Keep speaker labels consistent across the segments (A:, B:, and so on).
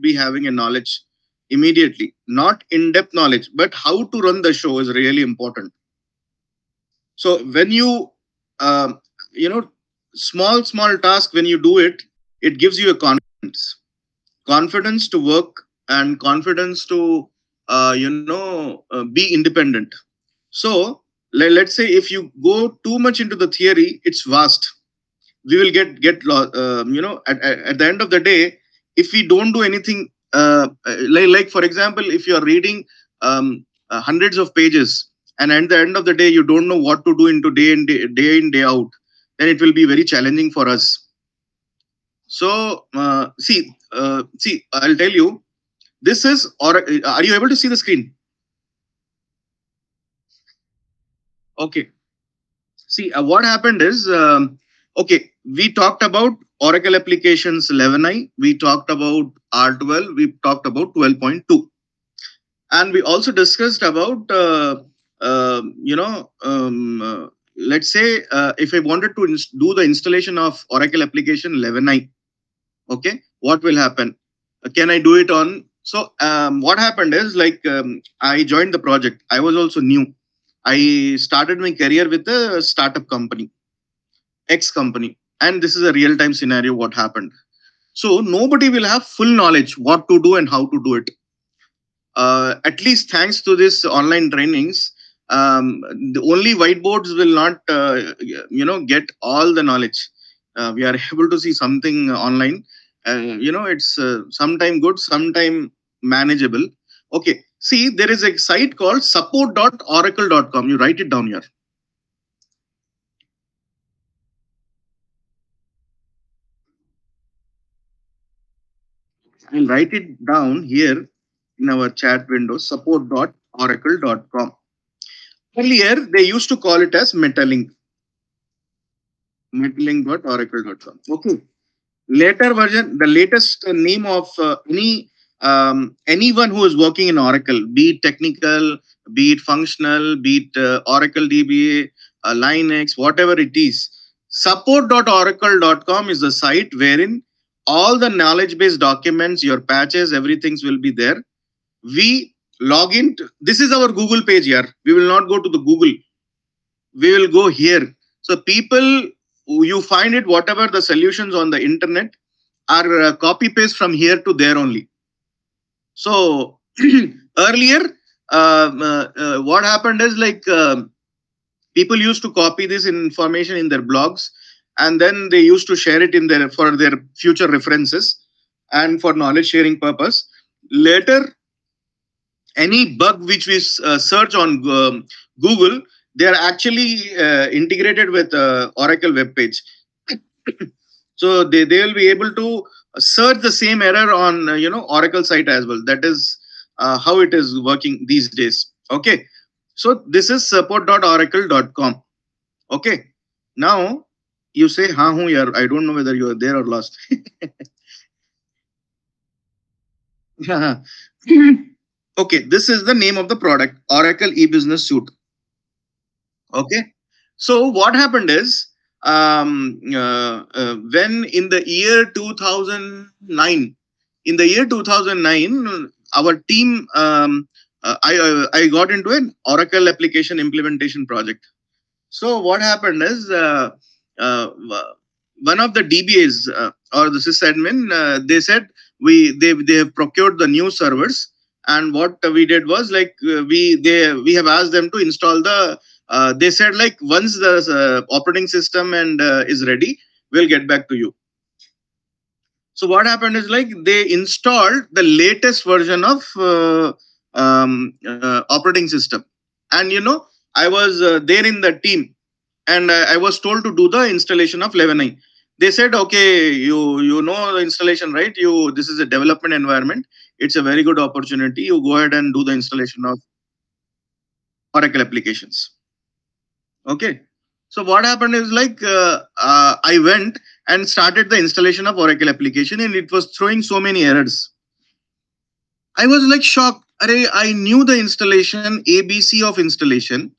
A: be having a knowledge immediately, not in-depth knowledge, but how to run the show is really important. So when you, um, you know, small task, when you do it, it gives you a confidence to work and confidence to, be independent. So let's say if you go too much into the theory, it's vast. We will get lost. At the end of the day, if we don't do anything, like for example, if you are reading hundreds of pages, and at the end of the day you don't know what to do into day in day out, then it will be very challenging for us. So see, I'll tell you. This is, or are you able to see the screen? Okay. See, what happened is, okay, we talked about Oracle applications 11i, we talked about R12, we talked about 12.2, and we also discussed about, let's say, if I wanted to do the installation of Oracle application 11i, okay, what will happen? Can I do it on? So, what happened is, like, I joined the project. I was also new. I started my career with a startup company, X company, and this is a real time scenario. What happened? So nobody will have full knowledge what to do and how to do it. At least thanks to this online trainings, the only whiteboards will not, get all the knowledge. We are able to see something online. It's sometime good, sometime manageable. Okay. See, there is a site called support.oracle.com. You write it down here. I'll write it down here in our chat window, support.oracle.com. Earlier, they used to call it as metalink.oracle.com. Okay. Later version, the latest name of anyone who is working in Oracle, be it technical, be it functional, be it Oracle DBA, Linux, whatever it is, support.oracle.com is the site wherein all the knowledge based documents, your patches, everything will be there. We log in. This is our Google page here. We will not go to the Google. We will go here. So people, you find it, whatever the solutions on the internet are copy paste from here to there only. So earlier, what happened is, like, people used to copy this information in their blogs, and then they used to share it in their for their future references and for knowledge sharing purpose. Later, any bug which we search on Google, they are actually integrated with Oracle web page. So they will be able to search the same error on Oracle site as well. That is how it is working these days. Okay. So this is support.oracle.com. Okay. Now you say, "Ha hu yaar." I don't know whether you are there or lost. Okay, this is the name of the product, Oracle e-business suite. Okay. So what happened is, when in the year 2009, our team, I got into an Oracle application implementation project. So what happened is, one of the DBAs or the sysadmin, they said they have procured the new servers, and what we did was, like, we have asked them to install the. They said, like, once the operating system and is ready, we'll get back to you. So what happened is, like, they installed the latest version of operating system, and I was there in the team, and I was told to do the installation of 11i. They said, okay, you know the installation, right? This is a development environment. It's a very good opportunity. You go ahead and do the installation of Oracle applications. Okay. So what happened is, like, I went and started the installation of Oracle application, and it was throwing so many errors. I was like shocked. I knew the installation, ABC of installation,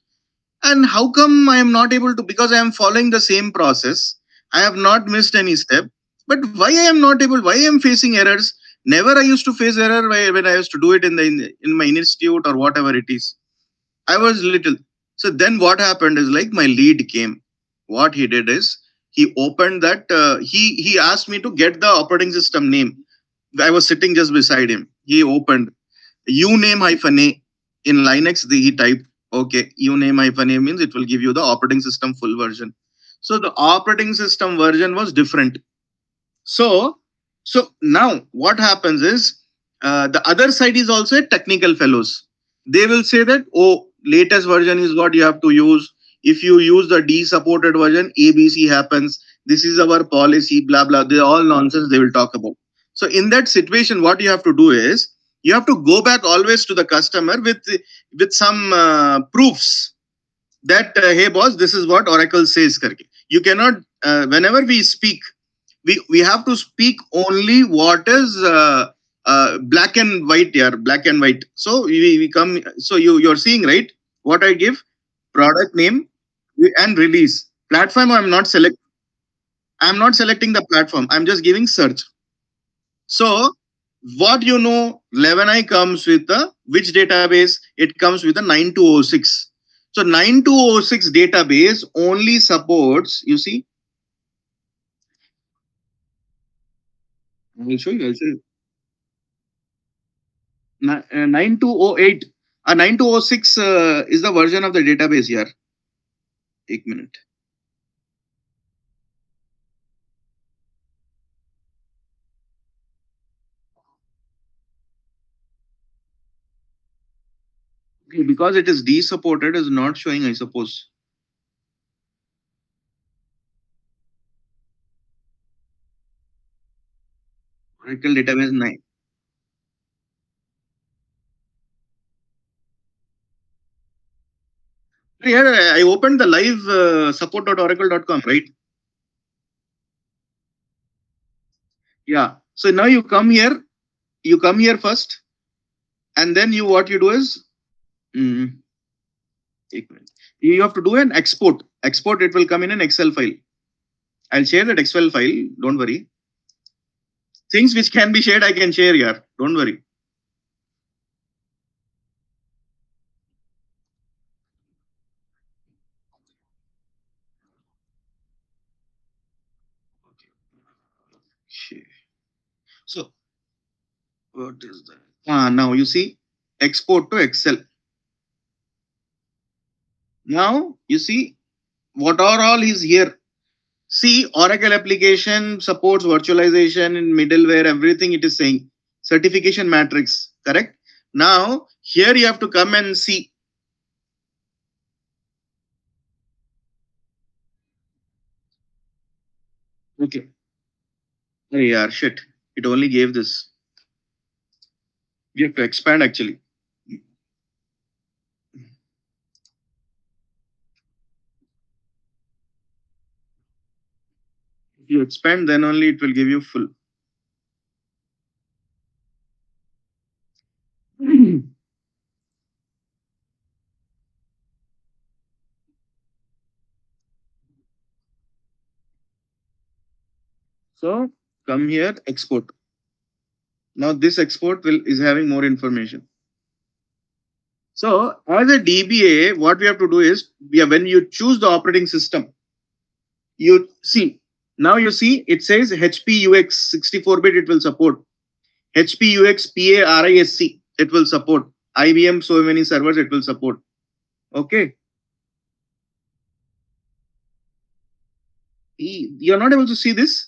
A: and how come I am not able to? Because I am following the same process. I have not missed any step. But why I am not able? Why I am facing errors? Never I used to face error when I used to do it in my institute or whatever it is. I was little. So then what happened is like my lead came. What he did is he opened that. He asked me to get the operating system name. I was sitting just beside him. He opened uname hyphen a in Linux. He typed okay. Uname hyphen a means it will give you the operating system full version. So the operating system version was different. So, so now what happens is the other side is also a technical fellows. They will say that oh, latest version is what you have to use. If you use the D supported version, ABC happens. This is our policy. Blah blah. They all nonsense. They will talk about. So in that situation, what you have to do is you have to go back always to the customer with some proofs that hey boss, this is what Oracle says. Karke. You cannot whenever we speak we have to speak only what is black and white here, black and white. So we come, so you're seeing right what I give, product name and release platform. I'm not selecting the platform, I'm just giving search. So what 11i comes with the which database? It comes with the 9206. So 9206 database only supports, you see, I'll show you 9208. 9206 is the version of the database here. One minute. Okay, because it is de-supported, is not showing, I suppose. Oracle database 9. Here, I opened the live support.oracle.com, right? Yeah. So now you come here first, and then what you do is, mm, one minute. You have to do an export. Export, it will come in an Excel file. I'll share that Excel file. Don't worry. Things which can be shared, I can share here. Don't worry. Share. So what is that? Now you see export to Excel. Now you see what are all is here. See, Oracle application supports virtualization in middleware, everything it is saying. Certification matrix, correct? Now here you have to come and see. Okay. Oh, yeah, shit. It only gave this. We have to expand actually. If you expand, then only it will give you full. So come here, export. Now this export is having more information. So as a DBA, what we have to do is when you choose the operating system, you see now you see it says HPUX 64-bit it will support, HPUX PARISC it will support, IBM so many servers it will support. Okay, you're not able to see this.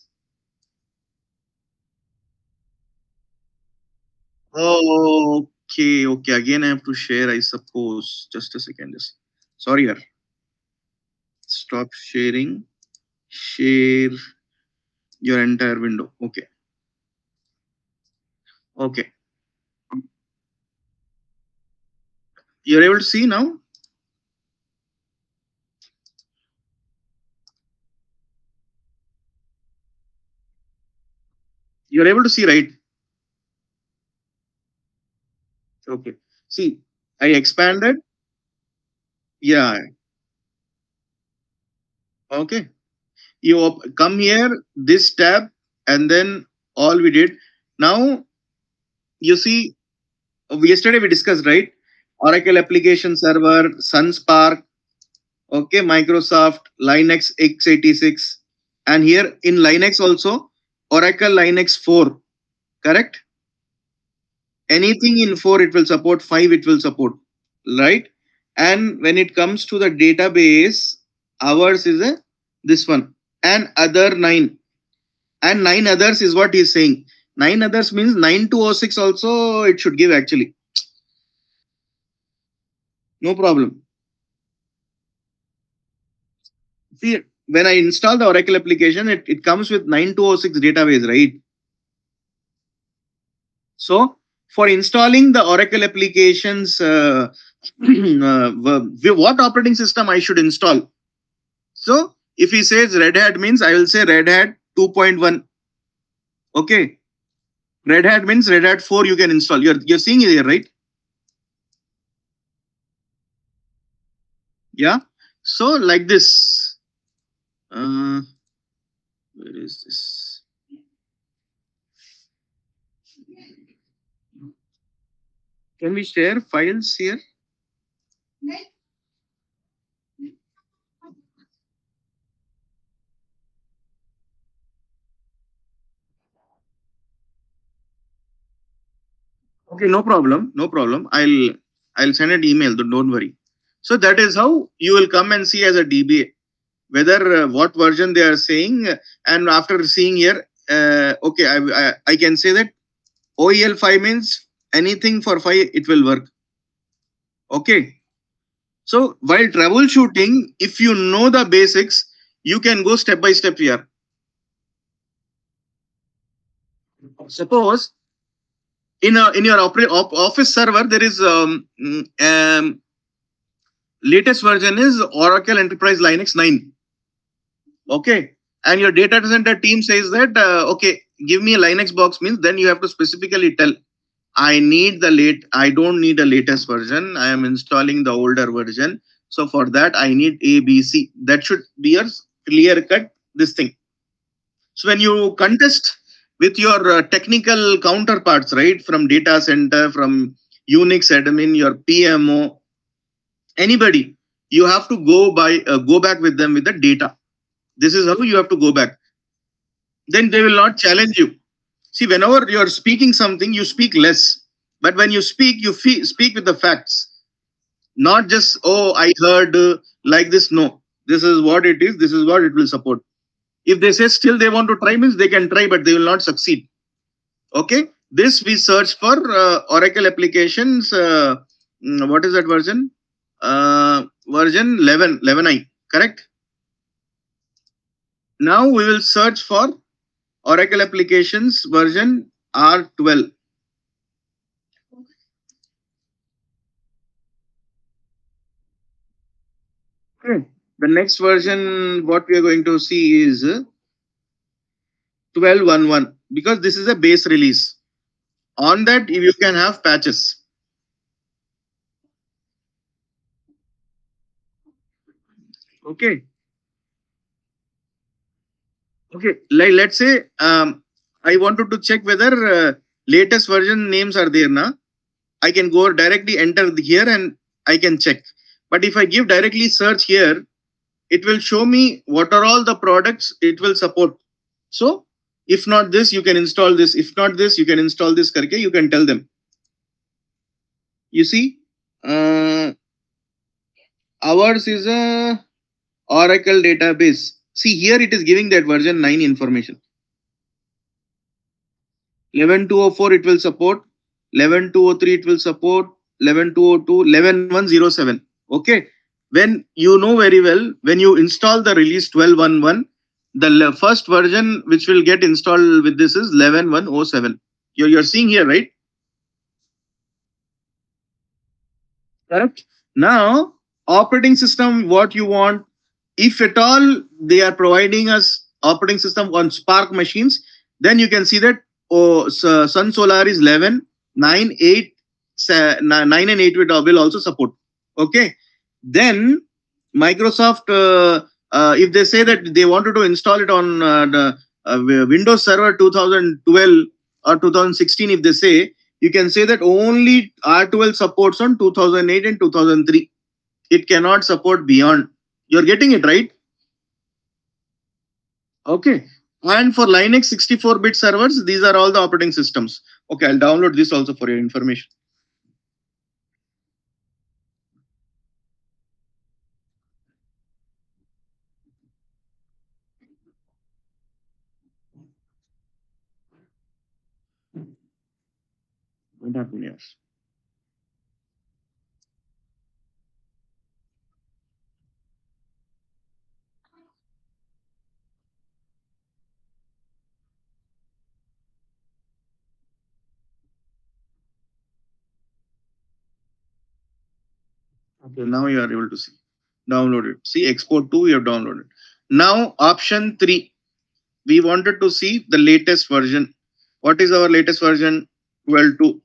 A: Okay, okay. Again, I have to share, I suppose. Just a second. Just sorry, here. Stop sharing. Share your entire window. Okay. Okay. You're able to see now? You're able to see, right? Okay. See, I expanded. Yeah. Okay. You come here, this tab, and then all we did. Now You see, yesterday we discussed, right? Oracle application server, Sun Spark, okay, Microsoft, Linux x86, and here in Linux also, Oracle Linux 4, correct? Anything in 4 it will support, 5 it will support, right? And when it comes to the database, ours is a this one, and other 9, and 9 others is what he's saying. 9 others means 9206 also it should give actually. No problem. See, when I install the Oracle application, it comes with 9206 database, right? So for installing the Oracle applications, what operating system I should install? So if he says Red Hat means I will say Red Hat 2.1. Okay. Red Hat means Red Hat 4 you can install. You're seeing it here, right? Yeah. So like this. Where is this? Can we share files here? Okay, no problem. No problem. I'll send an email. Don't worry. So that is how you will come and see as a DBA whether what version they are saying. And after seeing here, okay, I can say that OEL 5 means anything for 5 it will work. Okay. So while troubleshooting, if you know the basics, you can go step by step here. Suppose in your office server there is latest version is Oracle Enterprise Linux 9. Okay. And your data center team says that, okay, give me a Linux box means then you have to specifically tell, I don't need a latest version. I am installing the older version. So for that, I need ABC. That should be a clear cut, this thing. So when you contest with your technical counterparts, right, from data center, from Unix admin, your PMO, anybody, you have to go back with them with the data. This is how you have to go back. Then they will not challenge you. See, whenever you are speaking something, you speak less. But when you speak, speak with the facts. Not just, oh, I heard like this. No, this is what it is. This is what it will support. If they say still they want to try, means they can try, but they will not succeed. Okay. This we search for Oracle applications. What is that version? Version 11, 11i, correct? Now we will search for Oracle applications version R12. Okay. The next version, what we are going to see is 12.11 because this is a base release. On that, you can have patches. Okay. Okay. Like let's say I wanted to check whether latest version names are there now. I can go directly enter here and I can check. But if I give directly search here, it will show me what are all the products it will support. So if not this, you can install this. If not this, you can install this. Karke, you can tell them. You see, ours is a Oracle database. See here, it is giving that version 9 information. 11.204 it will support. 11.203 it will support. 11.202, 11.107. Okay. When you know very well, when you install the release 12.11, the first version which will get installed with this is 11.107. You're seeing here, right? Correct. Now, operating system, what you want, if at all they are providing us operating system on Spark machines, then you can see that Sun Solar is 11, 9, 8, 9 and 8 will also support. Okay. Then Microsoft, if they say that they wanted to install it on the Windows Server 2012 or 2016, if they say, You can say that only R12 supports on 2008 and 2003. It cannot support beyond. You're getting it right? Okay. And for Linux 64-bit servers, these are all the operating systems. Okay, I'll download this also for your information. What happened? Yes. Okay, now you are able to see. Download it. See, export to, you have downloaded. Now, option 3. We wanted to see the latest version. What is our latest version? 12.2.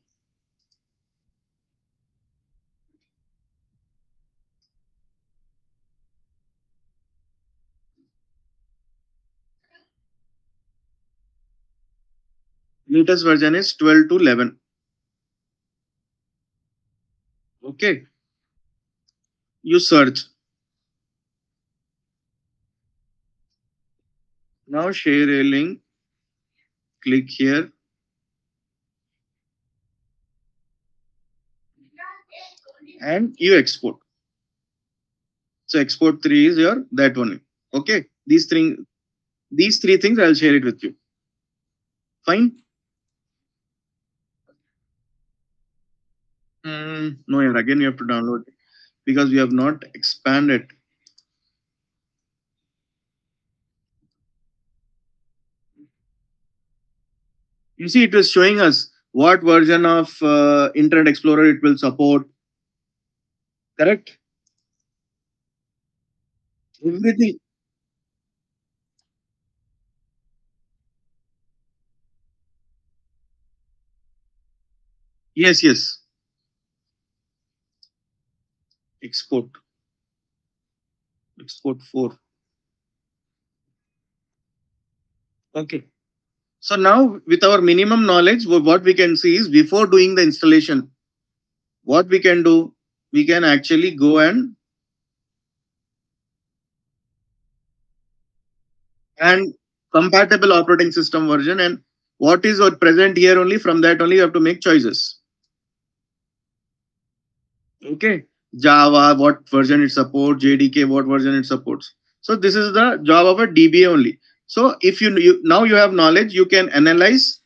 A: Latest version is 12 to 11. Okay. You search. Now share a link. Click here and you export. So export 3 is your that one. Okay. These three things I'll share it with you. Fine. No, yeah, again you have to download it because we have not expanded. You see, it is showing us what version of Internet Explorer it will support. Correct? Everything. Yes, yes. Export. Export 4. Okay. So now with our minimum knowledge, what we can see is before doing the installation, what we can do, we can actually go and compatible operating system version and what is present here only from that only you have to make choices. Okay. Java, what version it supports, JDK, what version it supports. So this is the job of a DBA only. So if you now you have knowledge, you can analyze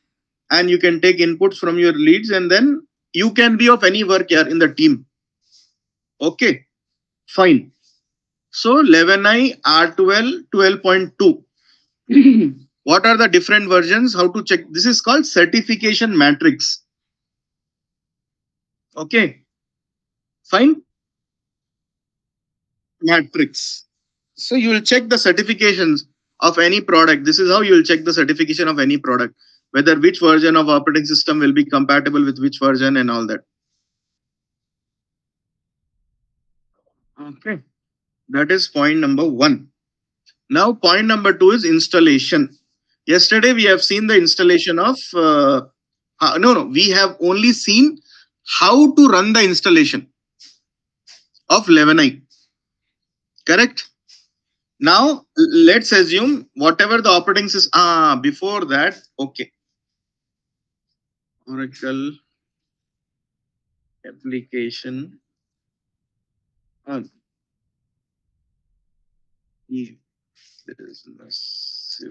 A: and you can take inputs from your leads and then you can be of any work here in the team. Okay, fine. So 11i R12 12.2. What are the different versions? How to check? This is called certification matrix. Okay, fine. Matrix. So you will check the certifications of any product. This is how you will check the certification of any product, whether which version of operating system will be compatible with which version and all that. Okay, that is point number 1. Now, point number 2 is installation. Yesterday, we have seen the installation of, no, we have only seen how to run the installation of 11i. Correct? Now, let's assume whatever the operating system, before that, okay. Oracle application. Uh, business.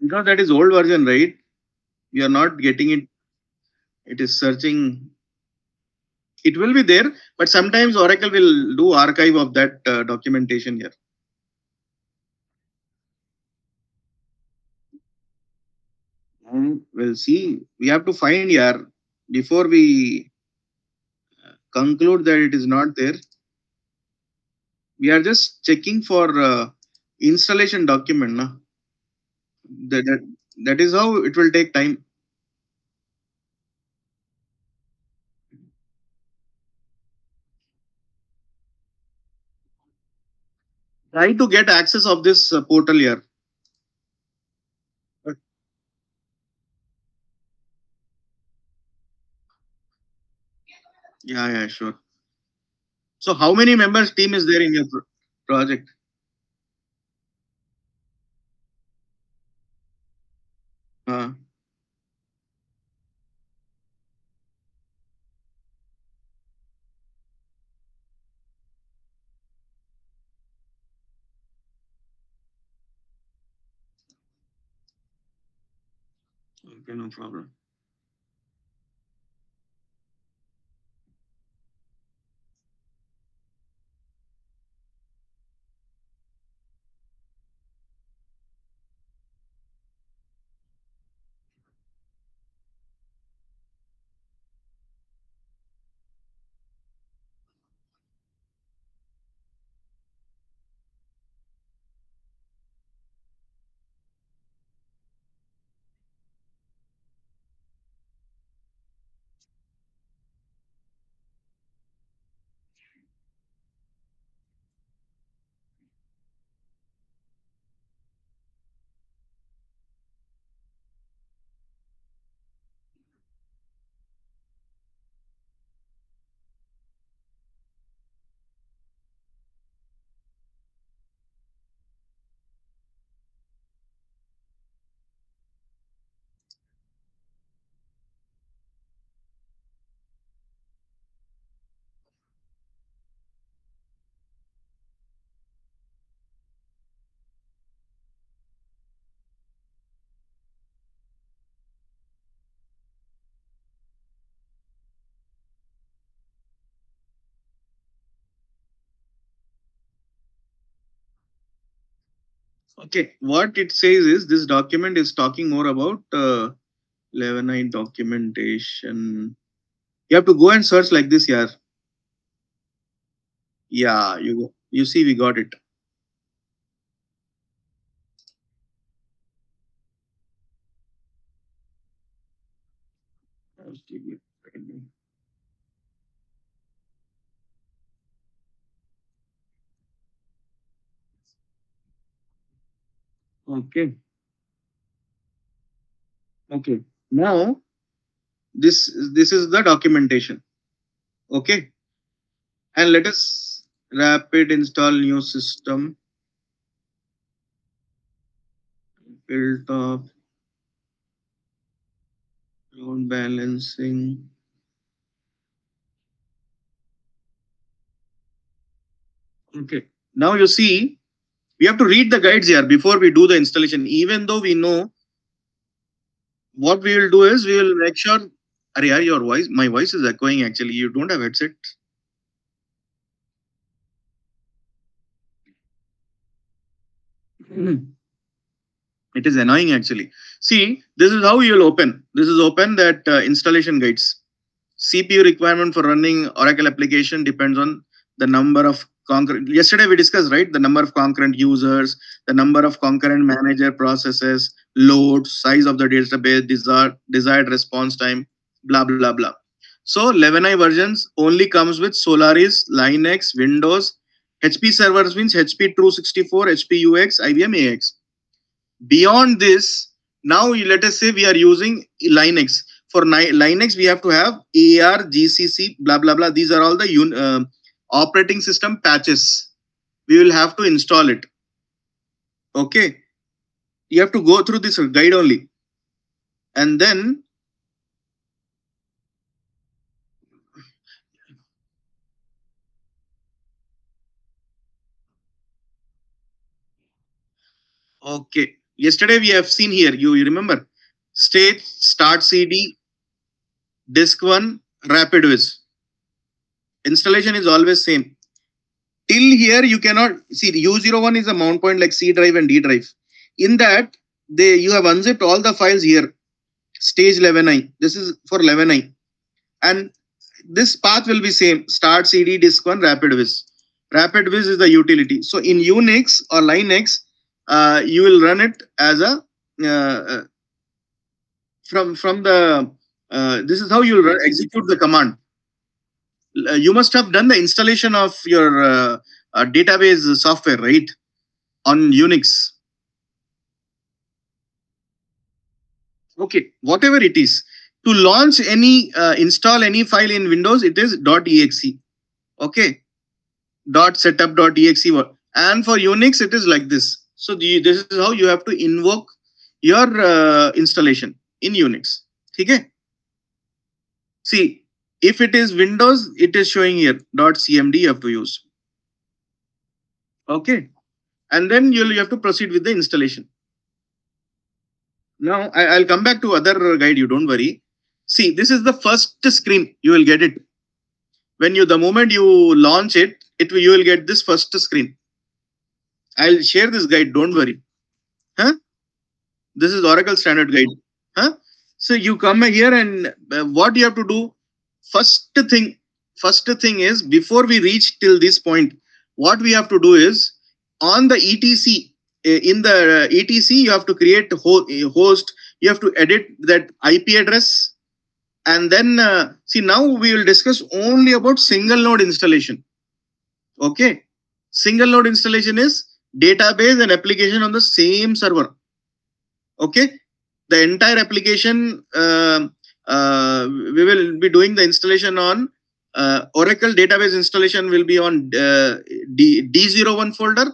A: Because that is old version, right? We are not getting it. It is searching. It will be there, but sometimes Oracle will do archive of that documentation here. We'll see. We have to find here before we conclude that it is not there. We are just checking for installation document. Na? That is how it will take time. Try to get access of this portal here. Yeah, yeah, sure. So how many members team is there in your project? Uh, okay, no problem. Okay, what it says is this document is talking more about 11.9 documentation. You have to go and search like this, yeah. Yeah, you see, we got it. Okay, okay. Now this is the documentation. Okay, and let us rapid install new system built of load balancing. Okay. Now you see, we have to read the guides here before we do the installation. Even though we know, what we will do is we will make sure. Are your voice? My voice is echoing. Actually, you don't have headset. It is annoying actually. See, this is how you will open. This is open that installation guides. CPU requirement for running Oracle application depends on the number of concurrent. Yesterday we discussed, right? The number of concurrent users, the number of concurrent manager processes, load, size of the database, desired response time, blah blah blah. So 11i versions only comes with Solaris, Linux, Windows. HP servers means HP True 64, HP UX, IBM AX. Beyond this, now let us say we are using Linux. For Linux, we have to have AR, GCC, blah blah blah. These are all the operating system patches. We will have to install it. Okay, you have to go through this guide only, and then okay. Yesterday we have seen here. You remember? State start CD disk one rapid viz. Installation is always same. Till here you cannot see U01 is a mount point like C drive and D drive. In that, you have unzipped all the files here. Stage 11i. This is for 11i. And this path will be same. Start CD disk one rapid viz. Rapid viz is the utility. So in Unix or Linux, you will run it as a from the this is how you will execute the command. You must have done the installation of your database software, right? on Unix. Okay, whatever it is. To launch any, install any file in Windows, it is .exe. Okay, .setup.exe. And for Unix, it is like this. So this is how you have to invoke your installation in Unix. Okay. See, if it is Windows, it is showing here .cmd you have to use. Okay, and then you have to proceed with the installation. Now I'll come back to other guide. You don't worry. See, this is the first screen. You will get it when the moment you launch it. You will get this first screen. I'll share this guide. Don't worry. Huh? This is Oracle Standard Guide. Huh? So you come here and what you have to do. First thing is, before we reach till this point, what we have to do is, on the etc, in the etc you have to create a host. You have to edit that IP address, and then see, now we will discuss only about single node installation. Okay, single node installation is database and application on the same server. Okay, the entire application we will be doing the installation on Oracle database installation will be on D01 folder,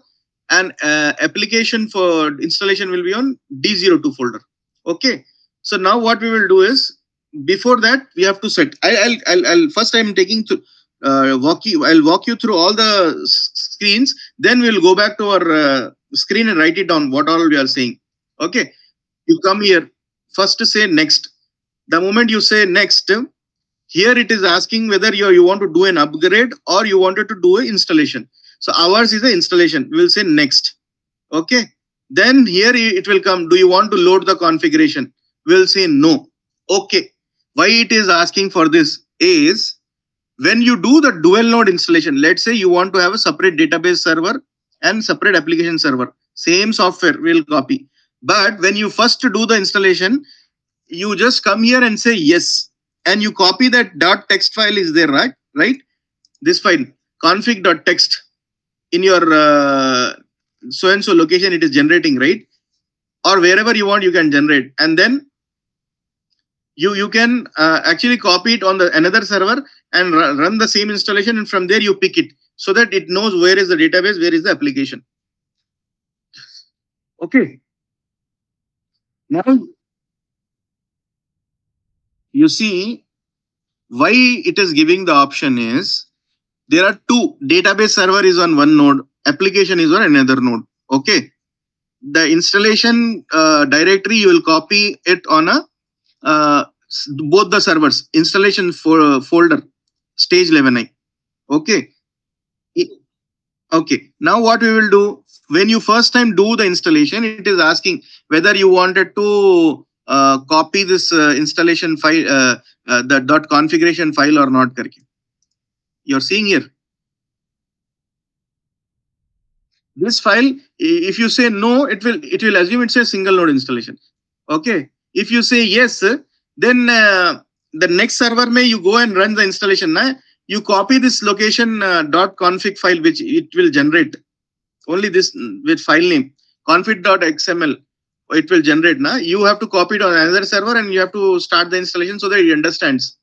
A: and application for installation will be on D02 folder. Okay, so now what we will do is, before that we have to set. I'll first I'm taking to I'll walk you through all the screens. Then we'll go back to our screen and write it down what all we are saying. Okay, you come here. First say next. The moment you say next, here it is asking whether you want to do an upgrade or you wanted to do an installation. So ours is the installation. We will say next. Okay. Then here it will come. Do you want to load the configuration? We'll say no. Okay. Why it is asking for this is, when you do the dual node installation, let's say you want to have a separate database server and separate application server. Same software we'll copy. But when you first do the installation, you just come here and say yes, and you copy that .text file is there, right? This file, config.txt, in your so and so location it is generating, right? Or wherever you want you can generate, and then you can actually copy it on the another server and run the same installation, and from there you pick it so that it knows where is the database, where is the application. Okay. Now you see why it is giving the option is, there are two. Database server is on one node, application is on another node. Okay, the installation directory you will copy it on a both the servers installation folder, stage 11i. Okay. Okay, now what we will do, when you first time do the installation, it is asking whether you wanted to copy this installation file, the .configuration file or not. You're seeing here this file. If you say no, it will assume it's a single node installation. Okay, if you say yes, then the next server may you go and run the installation. You copy this location .config file, which it will generate only this with file name config.xml. It will generate. You have to copy it on another server and you have to start the installation so that it understands.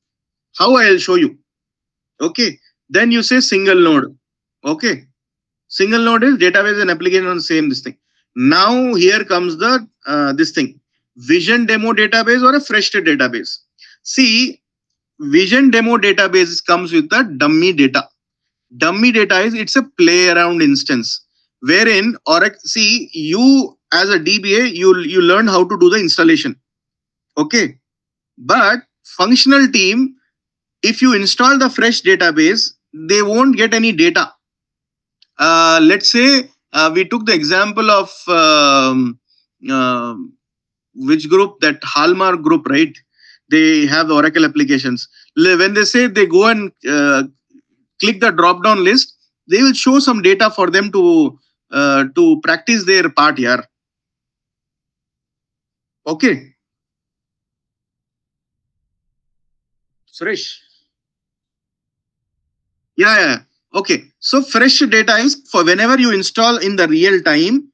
A: How I'll show you. Okay, then you say single node. Okay, single node is database and application on the same this thing. Now here comes the this thing, vision demo database or a fresh database. See, vision demo database comes with the dummy data. Dummy data is, it's a play around instance wherein, or see, you as a DBA you learn how to do the installation. Okay, but functional team, if you install the fresh database, they won't get any data. Let's say we took the example of which group, that Hallmark group, right? They have the Oracle applications. When they say they go and click the drop down list, they will show some data for them to practice their part here. Okay, Suresh. Yeah. Okay, so fresh data is for whenever you install in the real time,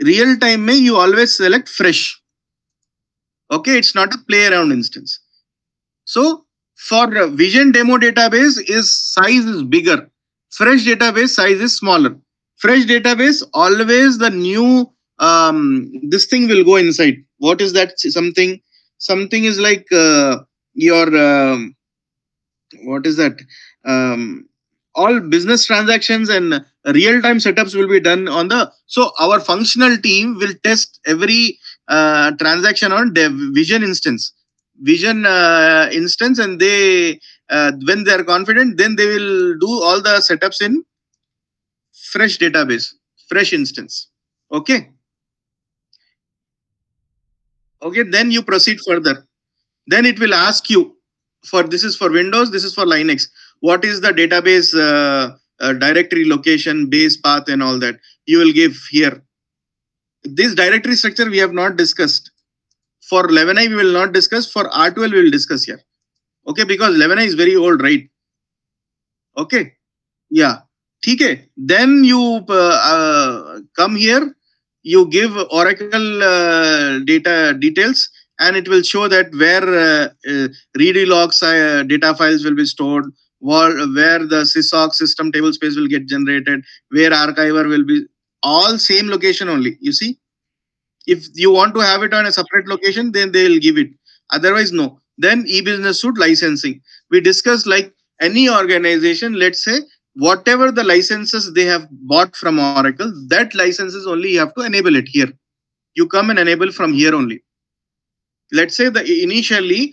A: real time mein you always select fresh. Okay, it's not a play around instance. So for vision demo database is size is bigger. Fresh database size is smaller. Fresh database always the new this thing will go inside. What is that? Something is like your what is that? Um, all business transactions and real time setups will be done on the. So our functional team will test every transaction on dev vision instance, and they when they are confident, then they will do all the setups in fresh database, fresh instance. Okay. Okay, then you proceed further. Then it will ask you for this is for Windows, this is for Linux. What is the database directory location, base path, and all that? You will give here. This directory structure we have not discussed. For 11i we will not discuss. For R12 we will discuss here. Okay, because 11i is very old, right? Okay. Yeah. Okay. Then you come here. You give Oracle data details, and it will show that where read logs data files will be stored, where the sysOC system table space will get generated, where archiver will be, all same location only. You see, if you want to have it on a separate location, then they will give it. Otherwise, no. Then e-business suite licensing. We discussed like any organization, let's say whatever the licenses they have bought from Oracle, that licenses only you have to enable it here. You come and enable from here only. Let's say the initially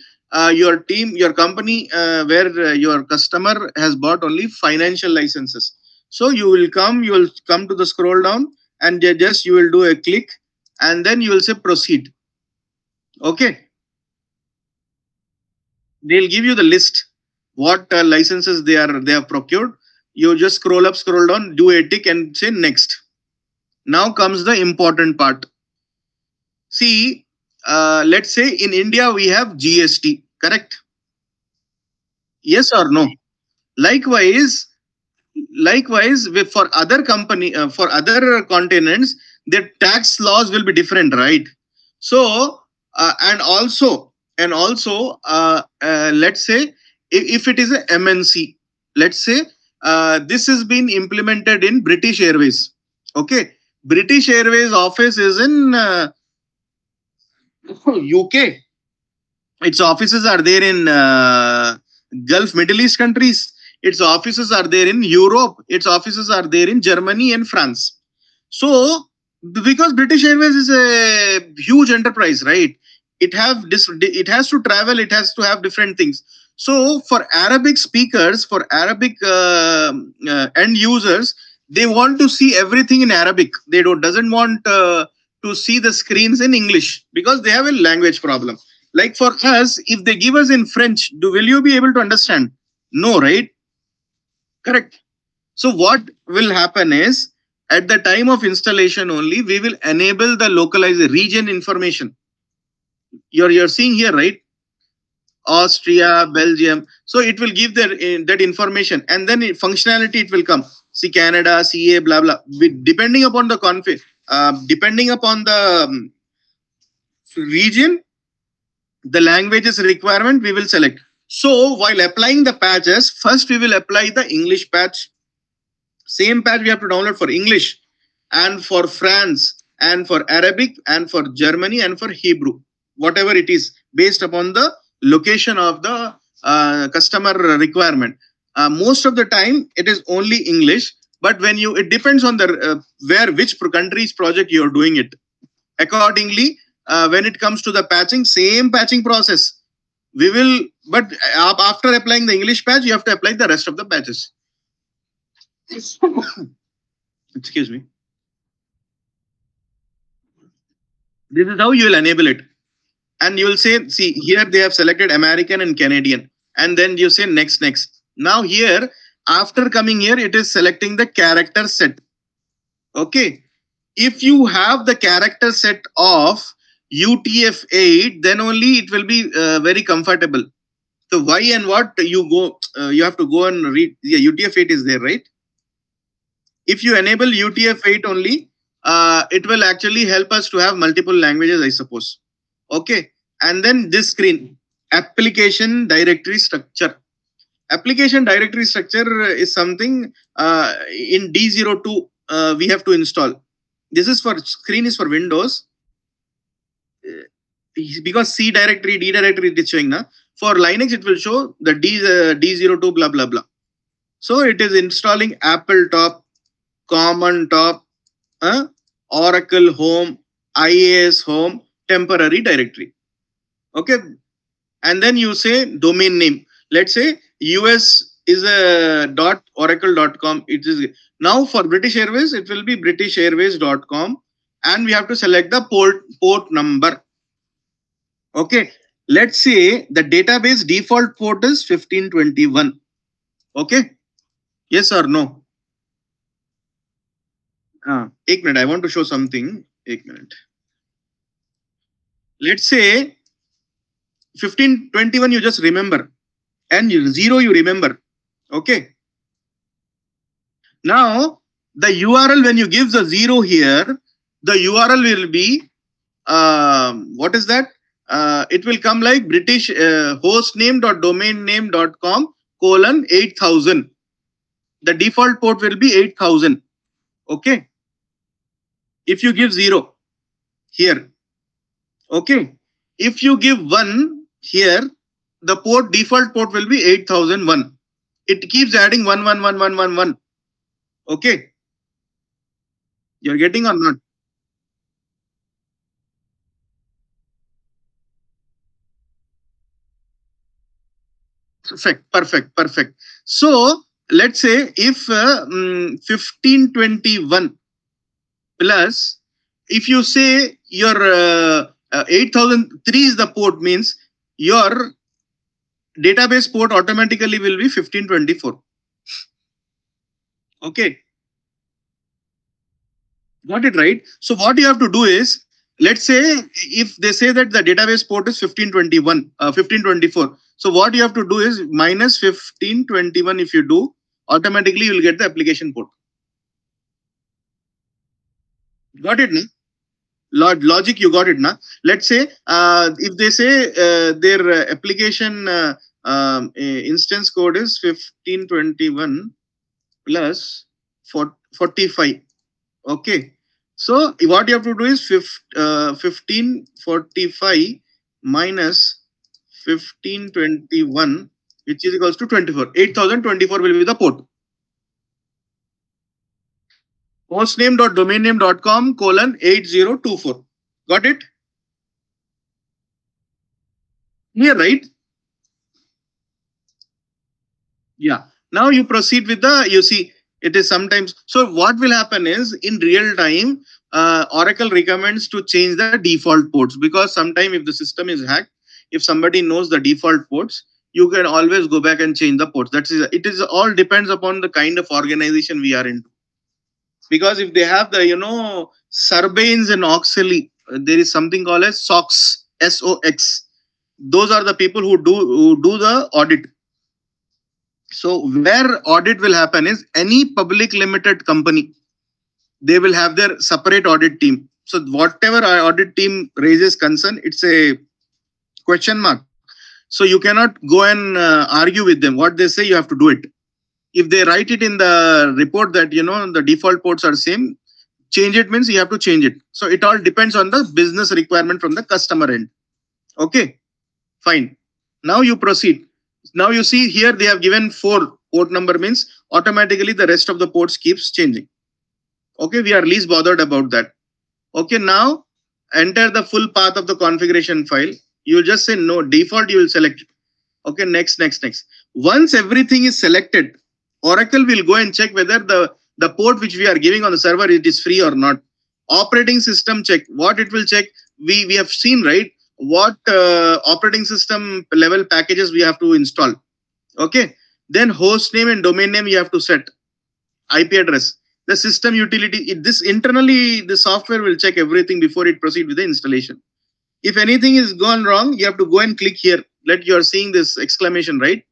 A: your team, your company, where your customer has bought only financial licenses. So you will come to the scroll down, and just you will do a click, and then you will say proceed. Okay. They'll give you the list what licenses they have procured. You just scroll up, scroll down, do a tick, and say next. Now comes the important part. See, let's say in India we have GST, correct? Yes or no? Likewise, for other company, for other continents, their tax laws will be different, right? So let's say if it is a MNC, let's say this has been implemented in British Airways. Okay, British Airways office is in UK. Its offices are there in Gulf Middle East countries. Its offices are there in Europe. Its offices are there in Germany and France. So, because British Airways is a huge enterprise, right? It has to travel. It has to have different things. So, for Arabic speakers, for Arabic end users, they want to see everything in Arabic. They doesn't want to see the screens in English because they have a language problem. Like for us, if they give us in French, will you be able to understand? No, right? Correct. So what will happen is at the time of installation only, we will enable the localized region information. You're seeing here, right? Austria, Belgium. So it will give that information, and then functionality it will come. See Canada, CA, blah blah. Depending upon the config, depending upon the region, the languages requirement we will select. So while applying the patches, first we will apply the English patch. Same patch we have to download for English and for France and for Arabic and for Germany and for Hebrew, whatever it is, based upon the location of the customer requirement. Most of the time it is only English, but when it depends on the which country's project you are doing it. Accordingly, when it comes to the patching, same patching process. We will, but after applying the English patch, you have to apply the rest of the patches. Excuse me. This is how you will enable it. And you will say, see, here they have selected American and Canadian. And then you say next, next. Now here, after coming here, it is selecting the character set. Okay. If you have the character set of UTF-8, then only it will be very comfortable. So why and what you go, you have to go and read. Yeah, UTF-8 is there, right? If you enable UTF-8 only, it will actually help us to have multiple languages, I suppose. Okay. And then this screen, application directory structure. Application directory structure is something in D02 we have to install. This is for screen is for Windows because C directory, D directory it is showing now. For Linux, it will show the D02 blah blah blah. So it is installing Apple Top, Common Top, Oracle Home, IAS Home, temporary directory. Okay, and then you say domain name. Let's say US is a .oracle.com. It is now for British Airways. It will be britishairways.com, and we have to select the port number. Okay, let's say the database default port is 1521. Okay, yes or no? 1 minute. I want to show something. 1 minute. Let's say 1521 you just remember, and 0 you remember. Okay. Now the URL, when you give the 0 here, the URL will be what is that? It will come like British hostname.domainname.com:8000. The default port will be 8000. Okay. If you give 0 here, okay. If you give 1 here, the port default port will be 8001. It keeps adding 1111111. Okay. You're getting or not? Perfect. So let's say if 1521 plus, if you say your 8003 is the port, means your database port automatically will be 1524. Okay. Got it, right? So what you have to do is, let's say if they say that the database port is 1521, 1524. So what you have to do is minus 1521. If you do, automatically you will get the application port. Got it, na? Logic, you got it, na? Let's say if they say their application instance code is 1521 plus 45. Okay. So what you have to do is 1545 minus 1521, which is equals to 24. 8024 will be the port. hostname.domainname.com:8024. Got it? Here, right? Yeah. Now you proceed with the, you see, it is sometimes. So what will happen is in real time, Oracle recommends to change the default ports, because sometime if the system is hacked, if somebody knows the default ports, you can always go back and change the ports. That is, it is all depends upon the kind of organization we are into. Because if they have the, Sarbanes and Oxley, there is something called as SOX, SOX. Those are the people who do the audit. So where audit will happen is any public limited company, they will have their separate audit team. So whatever our audit team raises concern, it's a question mark. So you cannot go and argue with them. What they say, you have to do it. If they write it in the report that, the default ports are same, change it means you have to change it. So it all depends on the business requirement from the customer end. Okay, fine. Now you proceed. Now you see here they have given 4 port number, means automatically the rest of the ports keeps changing. Okay, we are least bothered about that. Okay, now enter the full path of the configuration file. You just say no, default you will select. Okay, next. Once everything is selected, Oracle will go and check whether the port which we are giving on the server, it is free or not. Operating system check. What it will check, we have seen, right? What operating system level packages we have to install. Okay. Then host name and domain name you have to set. IP address. The system utility. This internally, the software will check everything before it proceed with the installation. If anything is gone wrong, you have to go and click here. Let you are seeing this exclamation, right?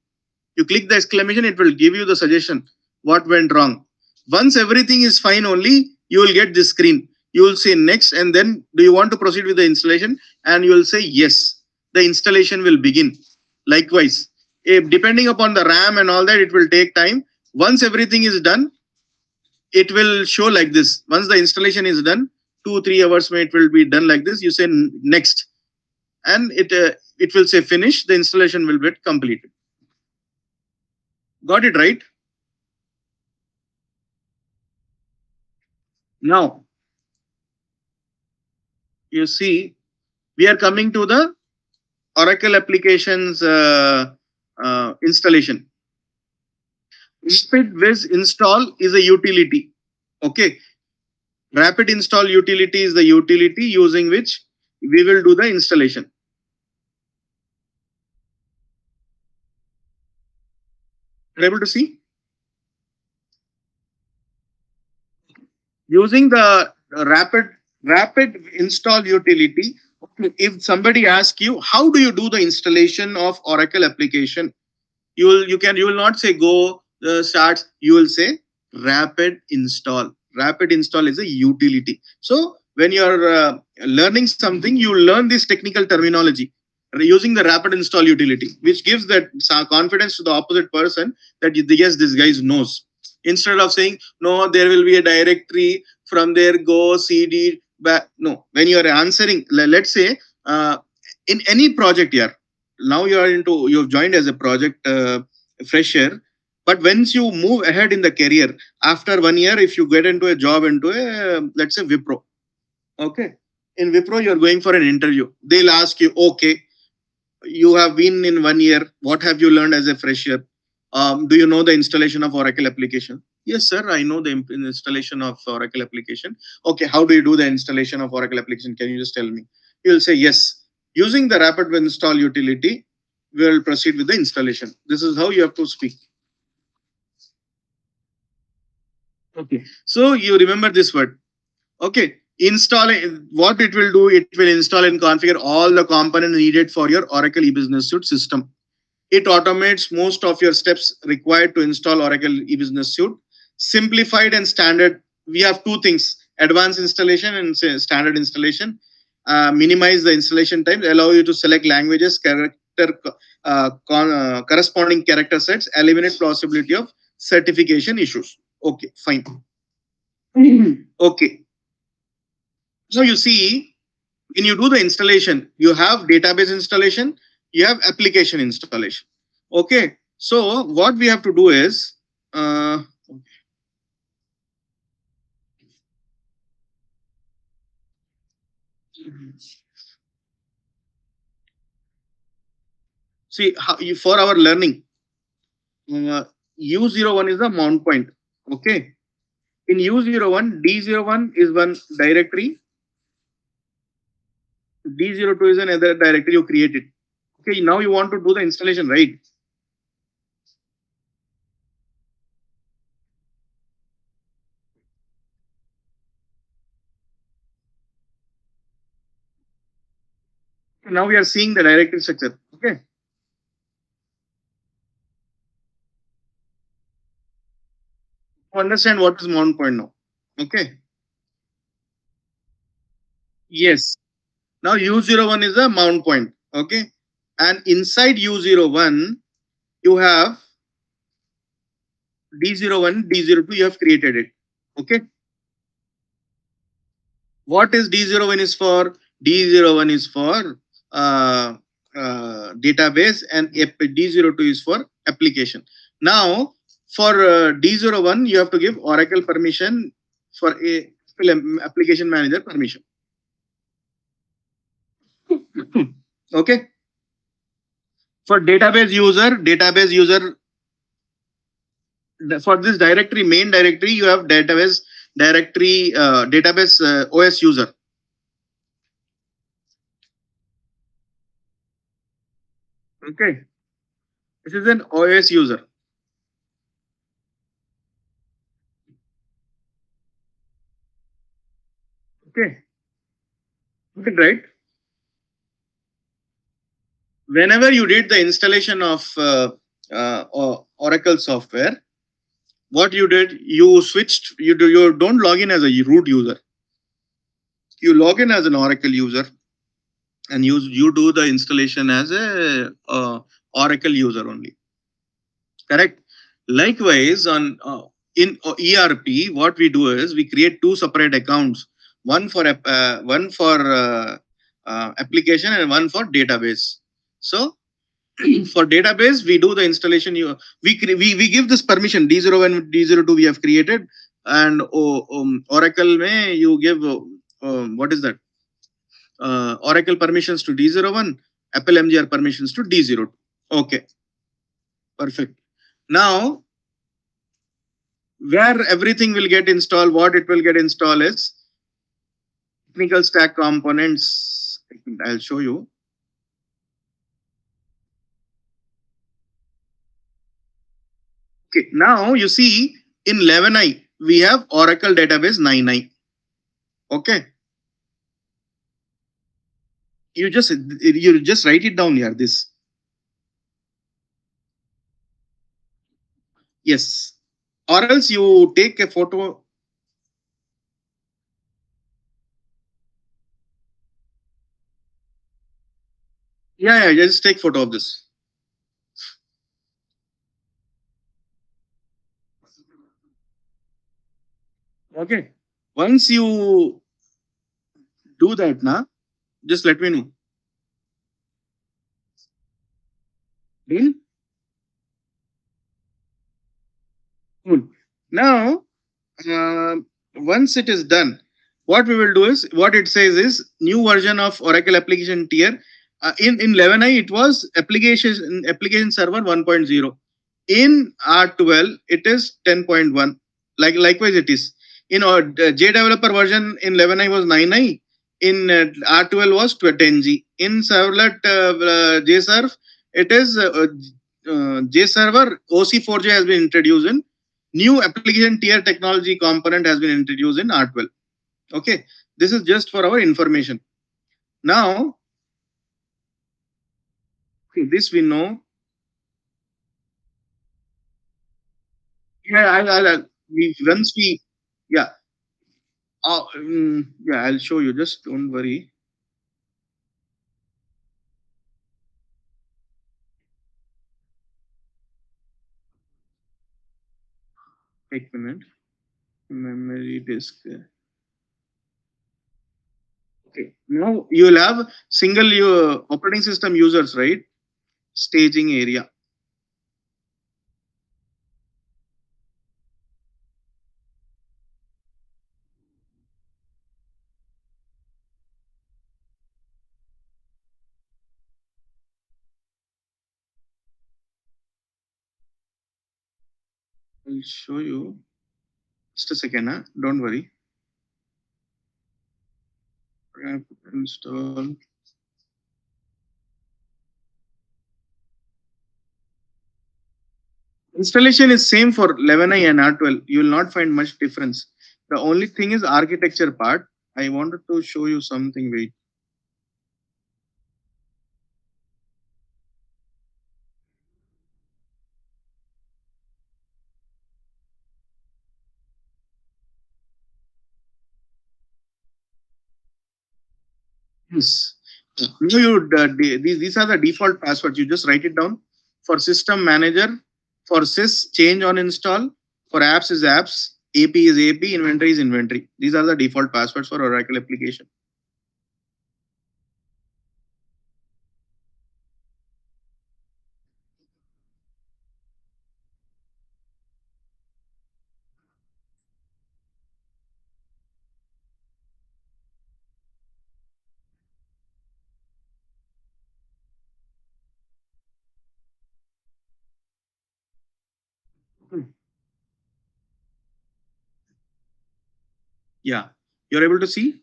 A: You click the exclamation, it will give you the suggestion what went wrong. Once everything is fine only, you will get this screen. You will say next, and then do you want to proceed with the installation? And you will say yes. The installation will begin. Likewise, if depending upon the RAM and all that, it will take time. Once everything is done, it will show like this. Once the installation is done, 2-3 hours it will be done like this. You say next, and it will say finish. The installation will be completed. Got it right? Now you see, we are coming to the Oracle applications installation. Rapid Viz install is a utility. Okay, rapid install utility is the utility using which we will do the installation. Are you able to see? Using the rapid install utility, if somebody asks you how do you do the installation of Oracle application, you will not say go starts. You will say rapid install. Rapid install is a utility. So when you are learning something, you learn this technical terminology using the rapid install utility, which gives that confidence to the opposite person that yes, this guy knows. Instead of saying no, there will be a directory, from there go cd back. No, when you are answering, let's say in any project here, now you've joined as a project fresher, but once you move ahead in the career, after 1 year, if you get into a job into a, let's say, Wipro, okay, in Wipro you're going for an interview, they'll ask you, okay, you have been in 1 year, what have you learned as a fresher? Do you know the installation of Oracle application? Yes sir, I know the installation of Oracle application. Okay, how do you do the installation of Oracle application? Can you just tell me? You'll say yes, using the rapid install utility we will proceed with the installation. This is how you have to speak. Okay, so you remember this word. Okay, install what it will do, it will install and configure all the components needed for your Oracle e-business suite system. It automates most of your steps required to install Oracle e-business suite. Simplified and standard, we have two things: advanced installation and standard installation. Minimize the installation time, allow you to select languages, corresponding character sets, eliminate possibility of certification issues. Okay, fine. Okay, so you see, when you do the installation, you have database installation, you have application installation. Okay, so what we have to do is, see how for our learning, U01 is the mount point. Okay, in U01, D01 is one directory, D02 is another directory you created. Okay, now you want to do the installation, right? Now we are seeing the directory structure. Okay, understand what is mount point now. Okay, yes. Now U01 is a mount point. Okay, and inside U01 you have D01, D02. You have created it. Okay. What is D01 is for? D01 is for database, and D02 is for application. Now for D01 you have to give Oracle permission, for a application manager permission. Okay. For database user, for this directory, main directory, you have database directory, database OS user. Okay, this is an OS user. Okay, okay, right. Whenever you did the installation of Oracle software, what you did, you switched. You don't log in as a root user. You log in as an Oracle user, and you do the installation as a Oracle user only. Correct. Likewise, on in ERP, what we do is we create two separate accounts, one for application and one for database. So for database, we do the installation. We give this permission D01, D02 we have created, and Oracle may you give what is that? Oracle permissions to D01, Apple MGR permissions to D02. Okay, perfect. Now, where everything will get installed, what it will get installed is technical stack components. I'll show you. Okay, now you see in 11i we have Oracle database 9i. Okay, you just write it down here. This, yes, or else you take a photo. Yeah, just take photo of this. Okay, once you do that, now just let me know. Deal? Cool. Now, uh, once it is done, what we will do is what it says is new version of Oracle application tier. In 11i, it was application server 1.0. In R12, it is 10.1. Likewise, it is in JDeveloper version in 11i was 9i. In R12 was 10g. In servlet JServe, it is JServer OC4J has been introduced in. New application tier technology component has been introduced in R12. Okay, this is just for our information. Now, this we know. Yeah, once we, yeah, yeah, I'll show you. Just don't worry. Take a minute. Memory disk. Okay. Now you'll have single operating system users, right? Staging area. I'll show you. Just a second, huh? Don't worry. Install. Installation is same for 11i and R12. You will not find much difference. The only thing is architecture part. I wanted to show you something. Wait. Yes. These are the default passwords. You just write it down. For system manager, for sys, change on install. For apps is apps. AP is AP. Inventory is inventory. These are the default passwords for Oracle application. Yeah. You're able to see?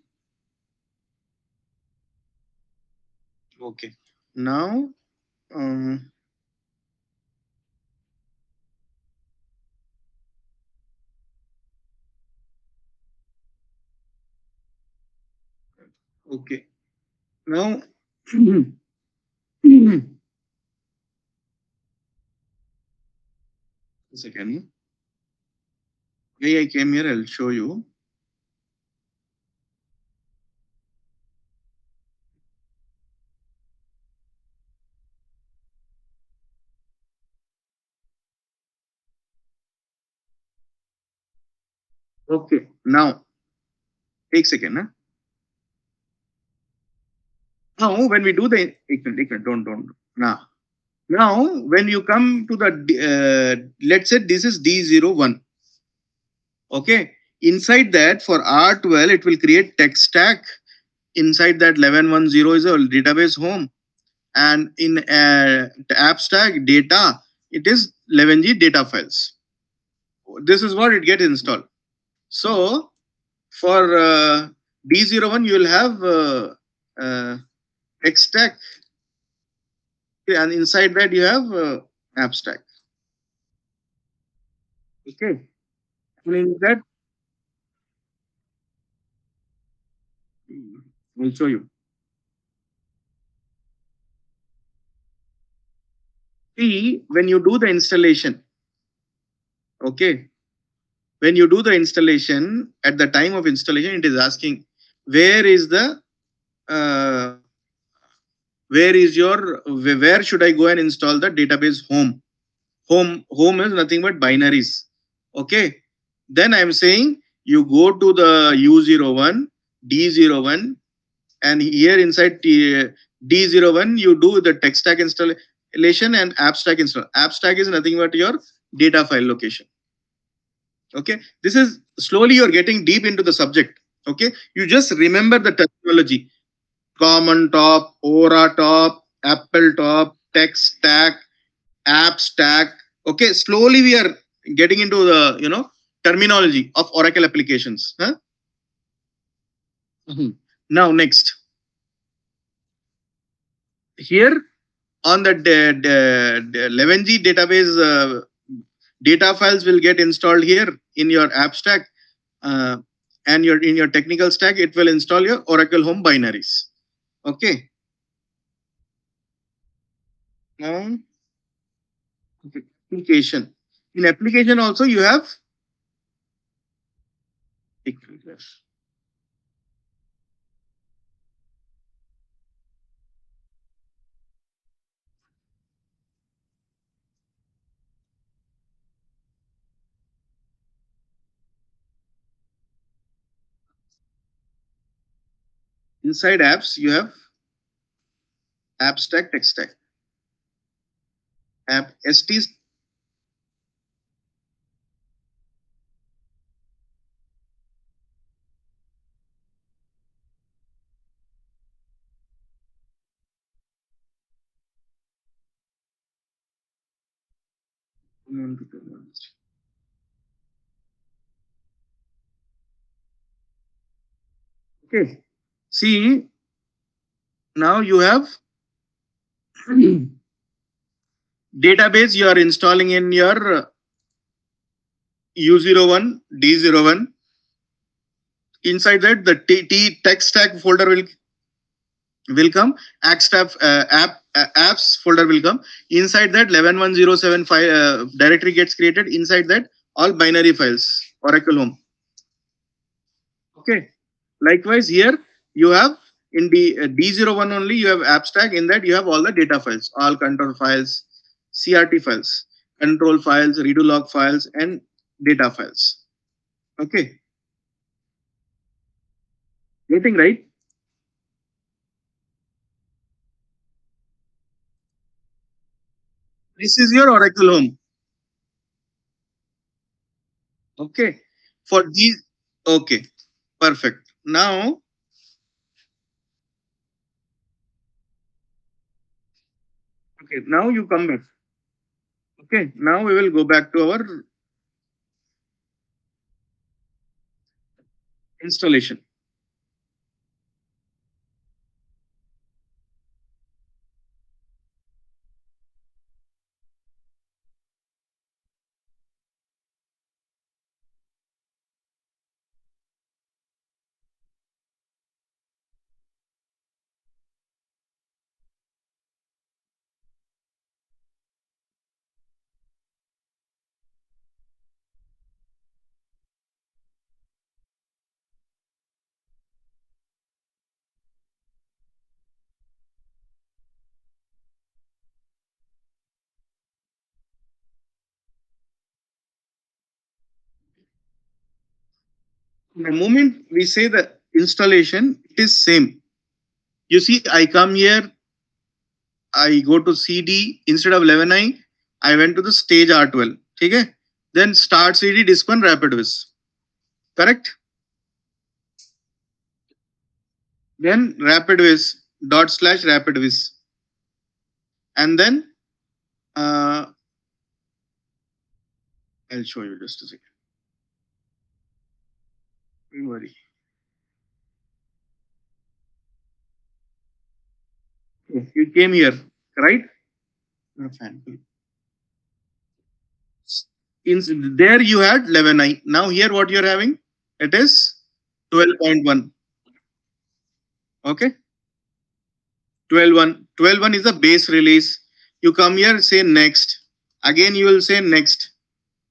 A: Okay. Now, um, okay. Now, a second. Why I came here, I'll show you. Okay. Now, take second. Huh? Now, when we do the don't now. Now, when you come to the let's say this is D01. Okay. Inside that, for R12, it will create tech stack. Inside that 1110 is a database home, and in app stack data, it is 11G data files. This is what it gets installed. So for D01, you will have tech stack, and inside that you have abstract. Okay, and in that I'll show you. See, when you do the installation, okay, when you do the installation, at the time of installation, it is asking where is the uh, where is your where should I go and install the database home. Home is nothing but binaries. Okay, then I'm saying you go to the U01, D01, and here inside D01 you do the tech stack installation and app stack install. App stack is nothing but your data file location. Okay, this is slowly you're getting deep into the subject. Okay, you just remember the terminology: common top, Aura top, Apple top, tech stack, app stack. Okay, slowly we are getting into the terminology of Oracle applications. Huh? Mhm. Now next, here on the 11G database, data files will get installed here in your app stack, uh, and your in your technical stack it will install your Oracle home binaries. Okay. Now application. In application also you have inside apps you have app stack, tech stack, app st. Okay. See, now you have database you are installing in your U01, D01. Inside that, the tech stack folder will come. Apps folder will come. Inside that, 111075 directory gets created. Inside that, all binary files, Oracle home. Okay. Likewise, here you have in D01 only, you have abstract. In that, you have all the data files, all control files, CRT files, control files, redo log files, and data files. Okay. Getting right? This is your Oracle home. Okay. For these, okay. Perfect. Now, okay. Now you come back. Okay. Now we will go back to our installation. The moment we say the installation, it is same. You see, I come here, I go to CD instead of 11i, I went to the stage R12. Okay? Then start CD disk 1 rapid vis. Correct? Then rapid vis dot slash rapid vis. And then I'll show you just a second. Don't worry. You came here, right? In there you had 11i. Now here what you're having? It is 12.1. Okay? 12.1. 12.1 is the base release. You come here, say next. Again, you will say next.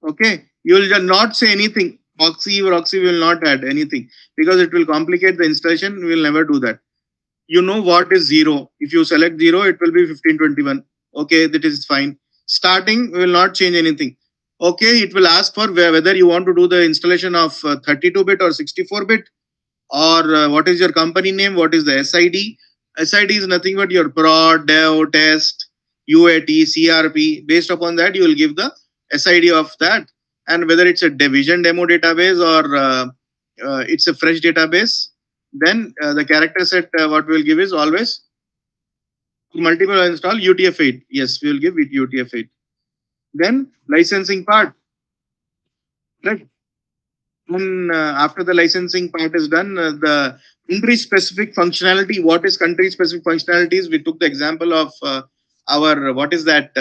A: Okay? You will not say anything. Proxy will not add anything because it will complicate the installation. We will never do that. You know what is 0. If you select 0, it will be 1521. Okay, that is fine. Starting, we will not change anything. Okay, it will ask for whether you want to do the installation of 32-bit or 64-bit, or what is your company name, what is the SID. SID is nothing but your prod, dev, test, UAT, CRP. Based upon that, you will give the SID of that, and whether it's a division demo database or it's a fresh database. Then the character set what we will give is always multiple install UTF-8. Yes, we will give it UTF-8. Then licensing part. Right. Then after the licensing part is done, the country specific functionality. What is country specific functionalities? We took the example of our what is that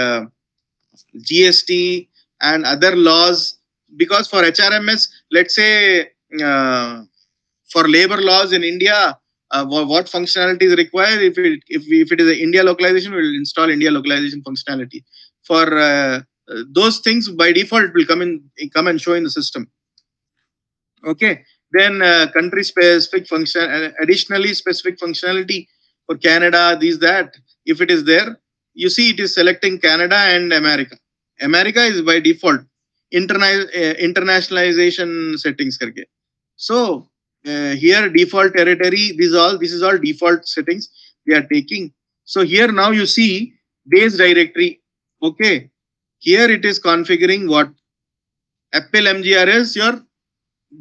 A: GST and other laws. Because for HRMS, let's say for labor laws in India, what functionality is required? If it is an India localization, we will install India localization functionality. For those things, by default, it will come and show in the system. Okay. Then country specific function, additionally specific functionality for Canada, that. If it is there, you see it is selecting Canada and America. America is by default internationalization settings karke. So here default territory, this is all default settings they are taking. So here now you see base directory. Okay. Here it is configuring what? Apple MGR is your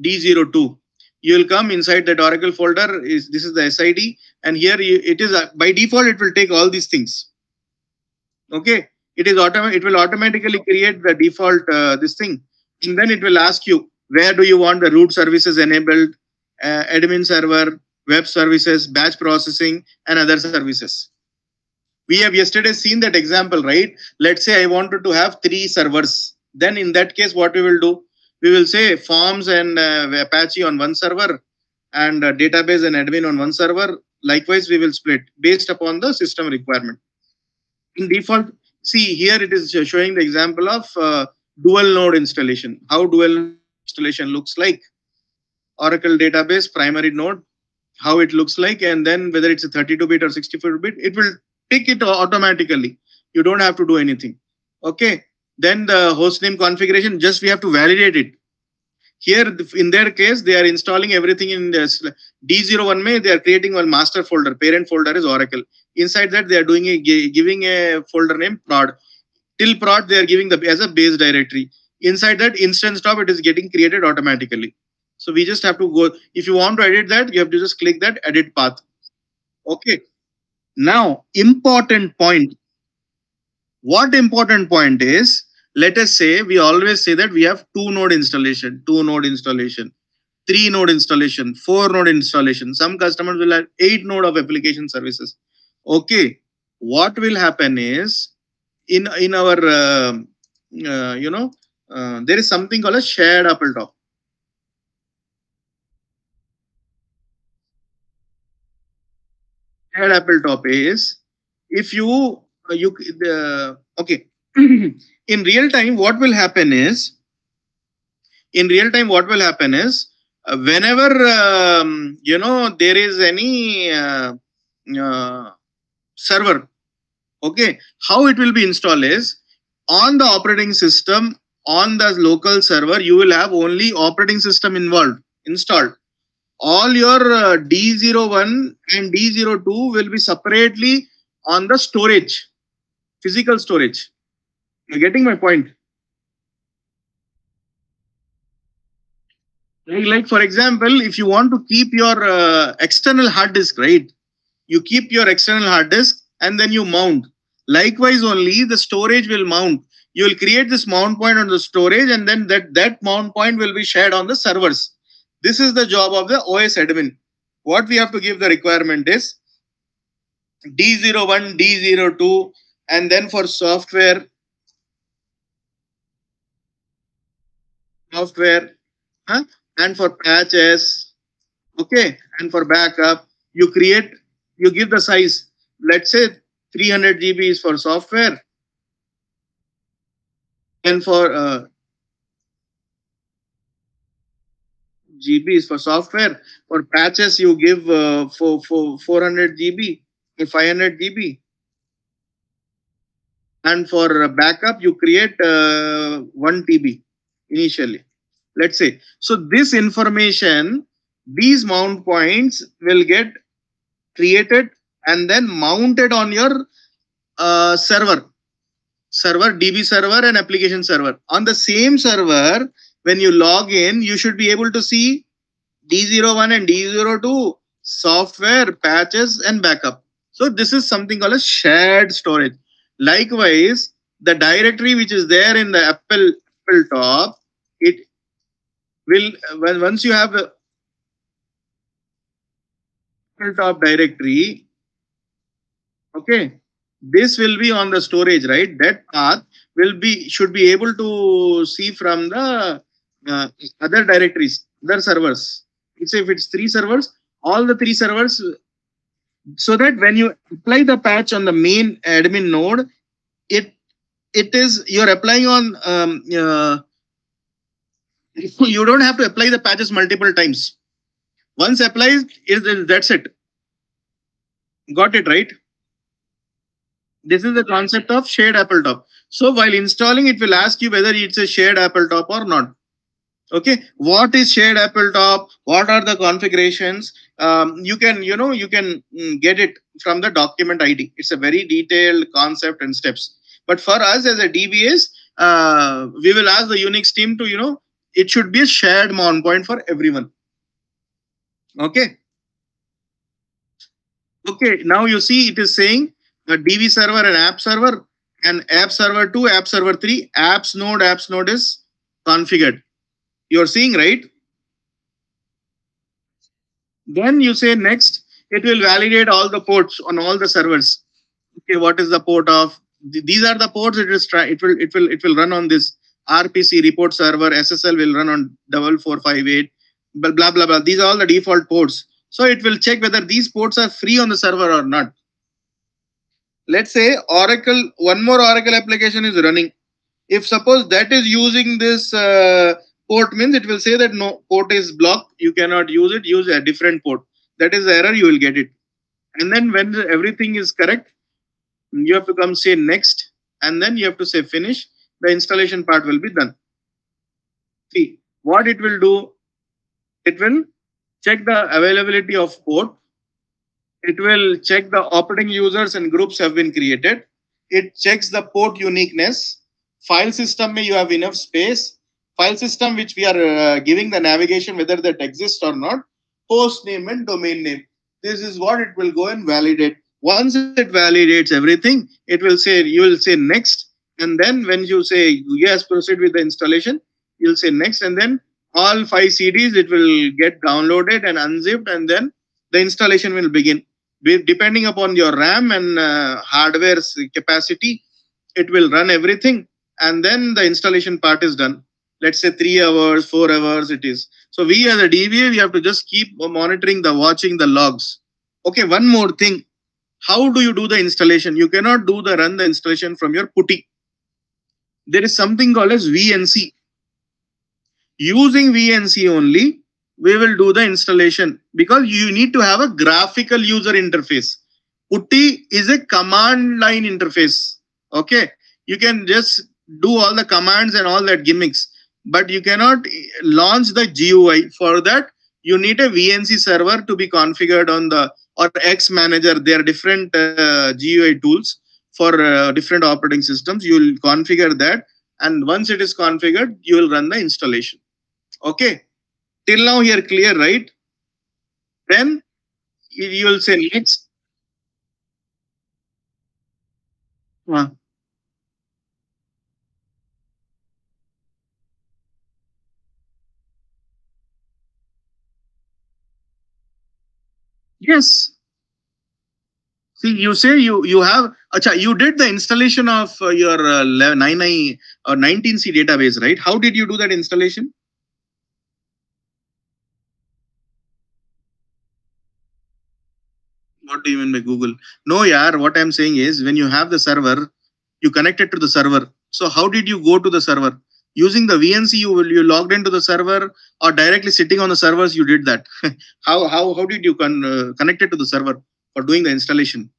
A: D02. You will come inside that Oracle folder. This is the SID, and here it is by default it will take all these things. Okay, it will automatically create the default this thing, and then it will ask you where do you want the root services enabled, admin server, web services, batch processing, and other services. We have yesterday seen that example, right? Let's say I wanted to have 3 servers. Then in that case, what we will do? We will say forms and Apache on one server and database and admin on one server. Likewise, we will split based upon the system requirement. In default, see here it is showing the example of dual node installation. How dual installation looks like. Oracle database, primary node, how it looks like, and then whether it's a 32-bit or 64-bit, it will pick it automatically. You don't have to do anything. Okay. Then the hostname configuration, just we have to validate it. Here, in their case, they are installing everything in this D01 may, they are creating one master folder. Parent folder is Oracle. Inside that, they are giving a folder name prod. Till prod, they are giving as a base directory. Inside that instance top, it is getting created automatically. So we just have to go. If you want to edit that, you have to just click that edit path. Okay. Now, important point. What important point is, let us say, we always say that we have 2-node installation, 2-node installation, 3-node installation, 4-node installation. Some customers will have 8-node of application services. Okay. What will happen is, in our, there is something called a shared Apple top. Shared Apple top is, if okay. In real time, what will happen is, whenever there is any server, okay, how it will be installed is, on the operating system, on the local server, you will have only operating system involved. installed. All your D01 and D02 will be separately on the storage, physical storage. You're getting my point? Like for example, if you want to keep your external hard disk, right? You keep your external hard disk and then you mount. Likewise, only the storage will mount. You will create this mount point on the storage, and then that mount point will be shared on the servers. This is the job of the OS admin. What we have to give the requirement is D01, D02, and then for software, huh? And for patches, okay, and for backup, you give the size. Let's say 300 GB is for software, and for GB is for software. For patches, you give for 400 GB, 500 GB, and for backup, you create 1 TB initially. Let's say so. This information, these mount points will get created and then mounted on your server, DB server and application server. On the same server, when you log in, you should be able to see D01 and D02 software, patches, and backup. So this is something called a shared storage. Likewise, the directory which is there in the Apple top, it will once you have the Apple top directory, okay, this will be on the storage, right? That path should be able to see from the other directories, other servers. Let's say if it's 3 servers, all the 3 servers, so that when you apply the patch on the main admin node, it is you're applying on you don't have to apply the patches multiple times. Once applied, that's it. Got it, right? This is the concept of shared Apple top. So while installing, it will ask you whether it's a shared Apple top or not. Okay, what is shared Apple top? What are the configurations? You can get it from the document ID. It's a very detailed concept and steps. But for us as a DBS, we will ask the Unix team to it should be a shared mount point for everyone. Okay. Okay. Now you see it is saying a DB server and app server, and app server 2, app server 3, apps node is configured. You're seeing, right? Then you say next, it will validate all the ports on all the servers. Okay, what is the port of? These are the ports it will run on this RPC report server. SSL will run on 4458. Blah blah blah. These are all the default ports. So it will check whether these ports are free on the server or not. Let's say Oracle, one more Oracle application is running. If suppose that is using this port, means it will say that no, port is blocked, you cannot use it, use a different port. That is the error, you will get it. And then when everything is correct, you have to come say next, and then you have to say finish. The installation part will be done. See what it will do. It will check the availability of port. It will check the operating users and groups have been created. It checks the port uniqueness. File system may you have enough space. File system which we are giving the navigation whether that exists or not. Host name and domain name. This is what it will go and validate. Once it validates everything, it will say, you will say next. And then when you say yes, proceed with the installation, you'll say next. And then all 5 CDs, it will get downloaded and unzipped, and then the installation will begin. Depending upon your RAM and hardware's capacity, it will run everything, and then the installation part is done. Let's say 3 hours, 4 hours it is. So we as a DBA, we have to just keep monitoring watching the logs. Okay, one more thing. How do you do the installation? You cannot run the installation from your putty. There is something called as VNC. Using VNC only, we will do the installation, because you need to have a graphical user interface. Putty is a command line interface. Okay, you can just do all the commands and all that gimmicks. but you cannot launch the GUI. For that, you need a VNC server to be configured on the, or X Manager. There are different GUI tools for different operating systems. You will configure that, and once it is configured, you will run the installation. Okay, till now here clear, right? Then you will say next. Uh, yes. See, you say you have. Acha, you did the installation of your 99 or 19C database, right? How did you do that installation? What do you mean by Google? No, yeah. What I'm saying is, when you have the server, you connect it to the server. So how did you go to the server? Using the VNC, you logged into the server, or directly sitting on the servers, you did that. How did you connect it to the server for doing the installation?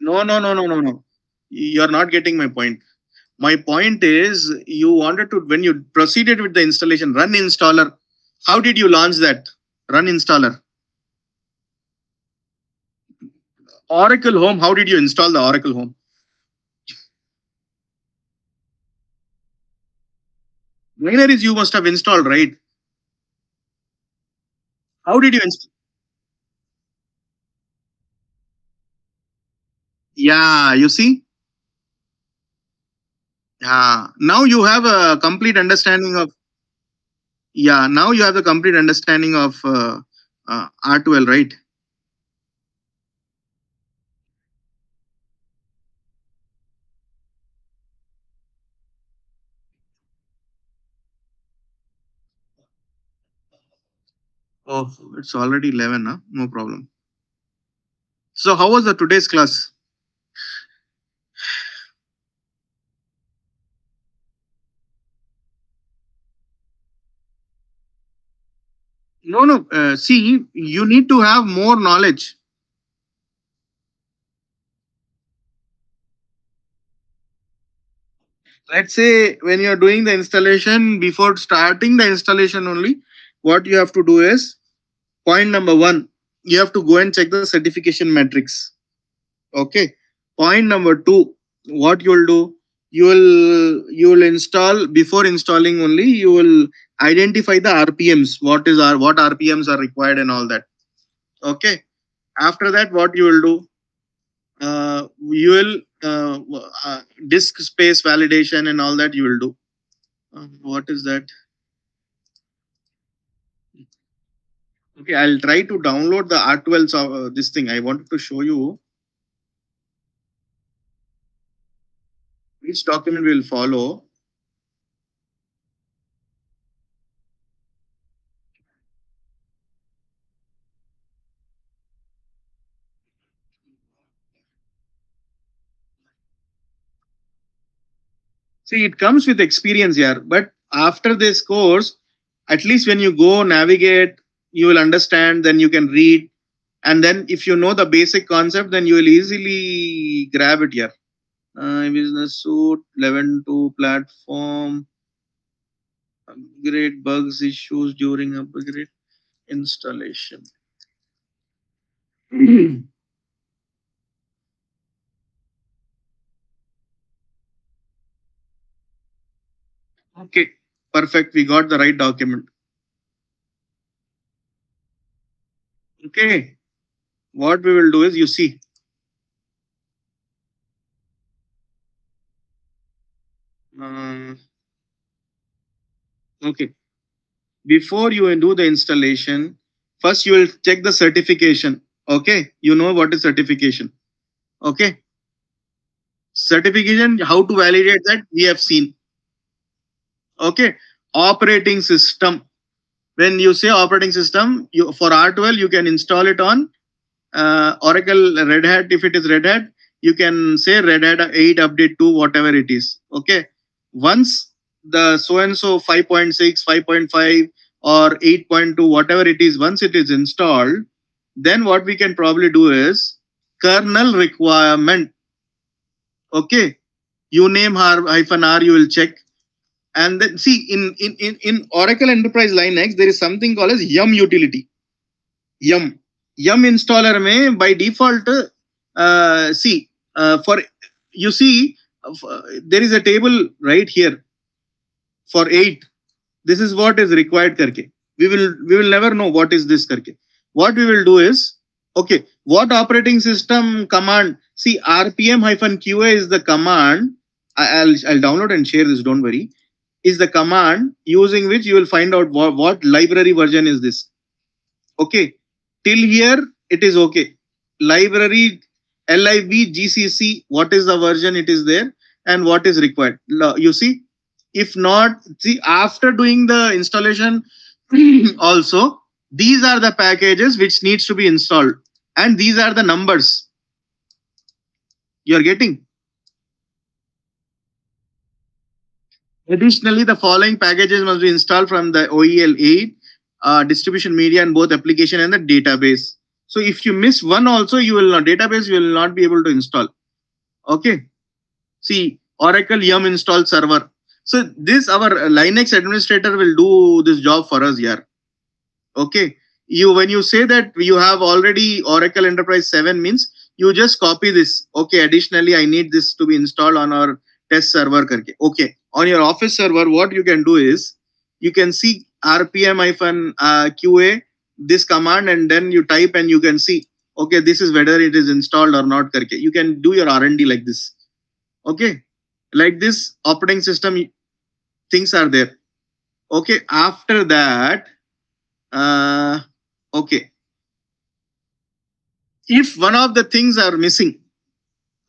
A: No, no, no, no, no, no. You're not getting my point. My point is, you wanted to, when you proceeded with the installation, run installer. How did you launch that? Run installer. Oracle Home. How did you install the Oracle Home? Binaries you must have installed, right? How did you install? Yeah, you see? Yeah. Now you have a complete understanding of, yeah, now you have the complete understanding of R12, right? Oh, it's already 11, huh? No problem. So how was the today's class? No, no. See, you need to have more knowledge. Let's say when you're doing the installation, before starting the installation only, what you have to do is, point number one, you have to go and check the certification metrics. Okay. Point number two, what you'll do, you will install, before installing only, you will identify the RPMs, what RPMs are required and all that. Okay. After that, what you will do, you will disk space validation and all that you will do. What is that? Okay, I'll try to download the R12, this thing. I wanted to show you which document will follow. See, it comes with experience here, but after this course, at least when you go navigate, you will understand, then you can read. And then if you know the basic concept, then you will easily grab it here. Business suit, 11.2 platform, upgrade bugs, issues during upgrade installation. Okay, perfect. We got the right document. Okay, what we will do is, you see, uh, okay, before you do the installation, first you will check the certification. Okay, you know what is certification. Okay, certification, how to validate that, we have seen. Okay, operating system. When you say operating system, you, for R12, you can install it on Oracle Red Hat. If it is Red Hat, you can say Red Hat 8 update 2, whatever it is. Okay. Once the so and so 5.6, 5.5, or 8.2, whatever it is, once it is installed, Then what we can probably do is kernel requirement. Okay, you name hyphen r, you will check. And then see, in Oracle Enterprise Linux, there is something called as yum utility. Yum installer may by default see for you see there is a table right here for 8. This is what is required karke. We will never know what is this karke. What we will do is, okay, what operating system command? See, rpm-qa is the command. I'll download and share this, don't worry. Is the command using which you will find out what library version is this. Okay, till here it is okay. Library lib gcc, what is the version it is there and what is required. You see, if not, see, after doing the installation also, these are the packages which needs to be installed, and these are the numbers you're getting. Additionally, the following packages must be installed from the OEL8 distribution media and both application and the database. So if you miss one also, you will not, database you will not be able to install. Okay. See, Oracle yum install server. So this our Linux administrator will do this job for us here. Okay. When you say that you have already Oracle Enterprise 7 means you just copy this. Okay. Additionally, I need this to be installed on our test server. Okay. On your Office server, what you can do is you can see rpm-qa this command, and then you type and you can see, okay, this is whether it is installed or not. You can do your R&D like this. Okay, like this operating system things are there. Okay, after that, okay, if one of the things are missing,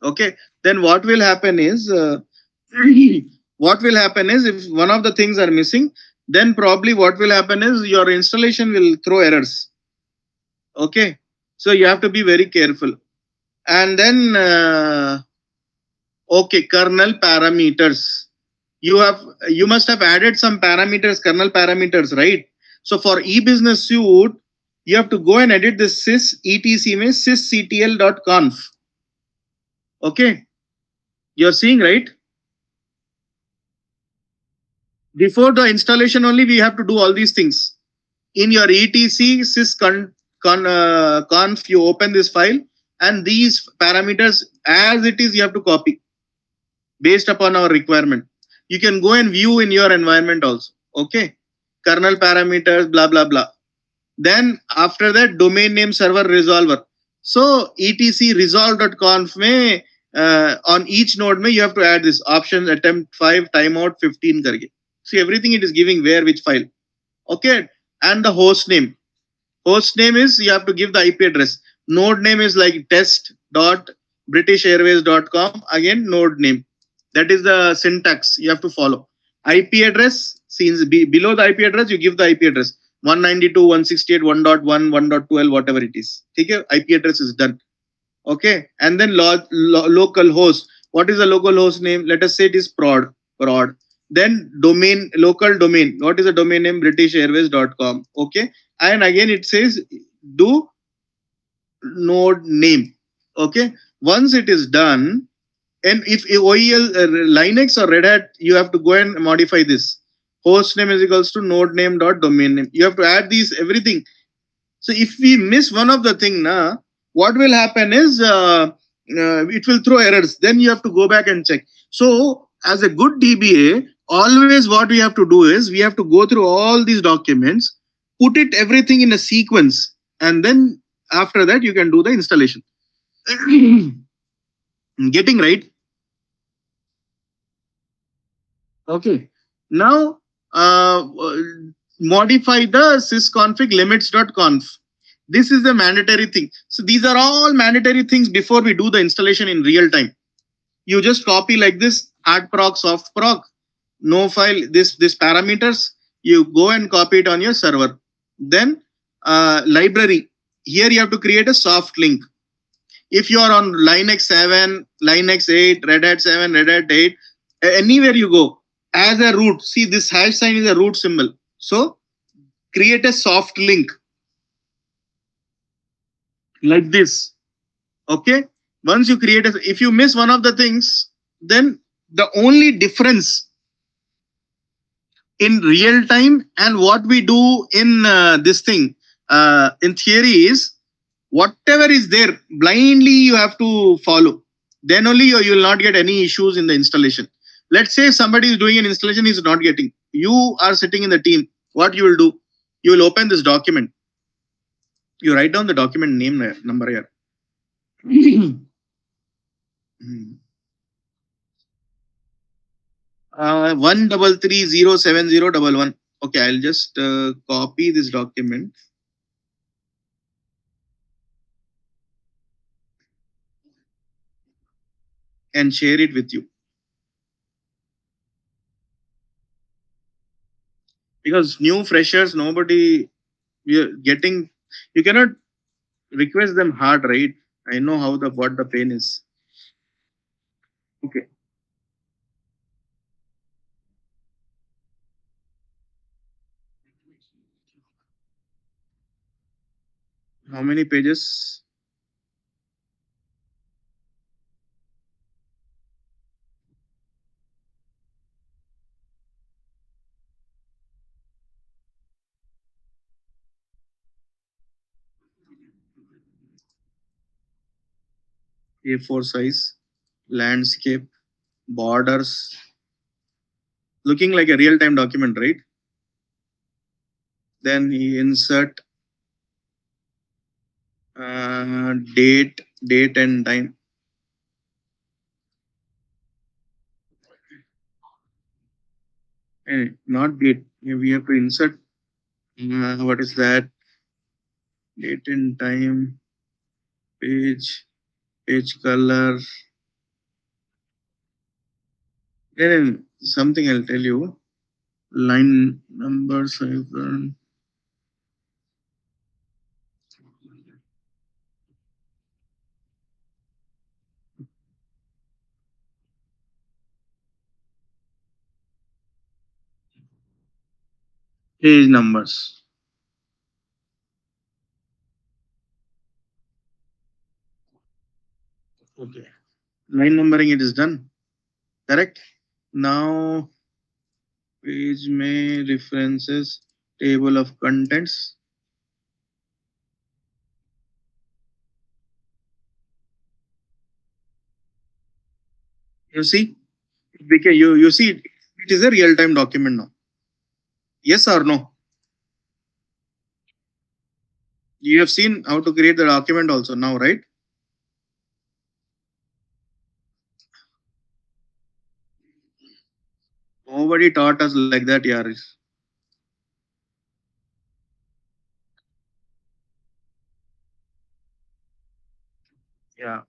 A: okay, then what will happen is what will happen is if one of the things are missing, then probably what will happen is your installation will throw errors. Okay, so you have to be very careful. And then okay, kernel parameters. You must have added some parameters, kernel parameters, right? So for eBusiness Suite, you have to go and edit this sys etc mein sysctl.conf. Okay, you're seeing, right? Before the installation only, we have to do all these things. In your etc sys conf, you open this file, and these parameters as it is you have to copy based upon our requirement. You can go and view in your environment also. Okay, kernel parameters, blah blah blah. Then after that, domain name server resolver. So etc resolve.conf mein on each node mein you have to add this options attempt 5 timeout 15 karke. See, everything it is giving where which file. Okay, and the host name. Host name is you have to give the IP address. Node name is like test.britishairways.com. Again, node name. That is the syntax you have to follow. IP address, since below the IP address, you give the IP address 192.168.1.1, 1.12, whatever it is. Okay, IP address is done. Okay, and then local host. What is the local host name? Let us say it is prod. Then domain, local domain. What is the domain name? britishairways.com. Okay, and again it says do node name. Okay, once it is done, and if OEL Linux or Red Hat, you have to go and modify this. Host name is equals to node name dot domain name. You have to add these everything. So if we miss one of the thing, what will happen is it will throw errors. Then you have to go back and check. So as a good DBA, always what we have to do is we have to go through all these documents, put it everything in a sequence, and then after that you can do the installation. Getting right? Okay. Now modify the sysconfig limits.conf. This is the mandatory thing. So these are all mandatory things before we do the installation in real time. You just copy like this, hard proc, soft proc, no file, this parameters, you go and copy it on your server. Then library, here you have to create a soft link. If you are on Linux 7, Linux 8, Red Hat 7, Red Hat 8, anywhere you go, as a root, see this hash sign is a root symbol. So create a soft link. like this. Okay. Once you create a, if you miss one of the things, then the only difference in real time and what we do in this thing in theory is whatever is there blindly you have to follow, then only you will not get any issues in the installation. Let's say somebody is doing an installation, is not getting, you are sitting in the team, what you will do, you will open this document, you write down the document name number here. 1330701. Okay, I'll just copy this document and share it with you, because new freshers, nobody, we are getting, you cannot request them hard, right? I know how the what the pain is. Okay, how many pages? A4 size, landscape, borders, looking like a real time document, right? Then he insert date and time. Not date. We have to insert what is that? Date and time, page, page color. Then something I'll tell you. Line number, seven, page numbers. Okay. Line numbering it is done. Correct. Now page may references, table of contents. You see, you see it is a real time document now. Yes or no? You have seen how to create the document also now, right? Nobody taught us like that, Yaris. Yeah.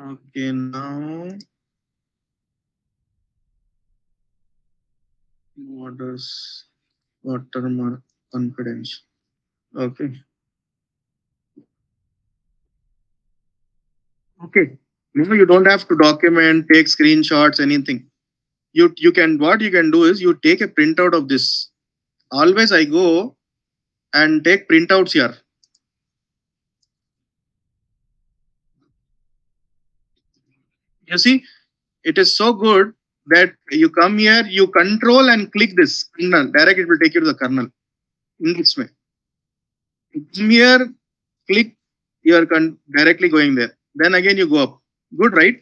A: Okay, now orders watermark confidential. Okay. Okay. No, you don't have to document, take screenshots, anything. You can, what you can do is you take a printout of this. Always I go and take printouts here. You see, it is so good that you come here, you control and click this kernel. Direct it will take you to the kernel. In this way. You come here, click, you are directly going there. Then again you go up. Good, right?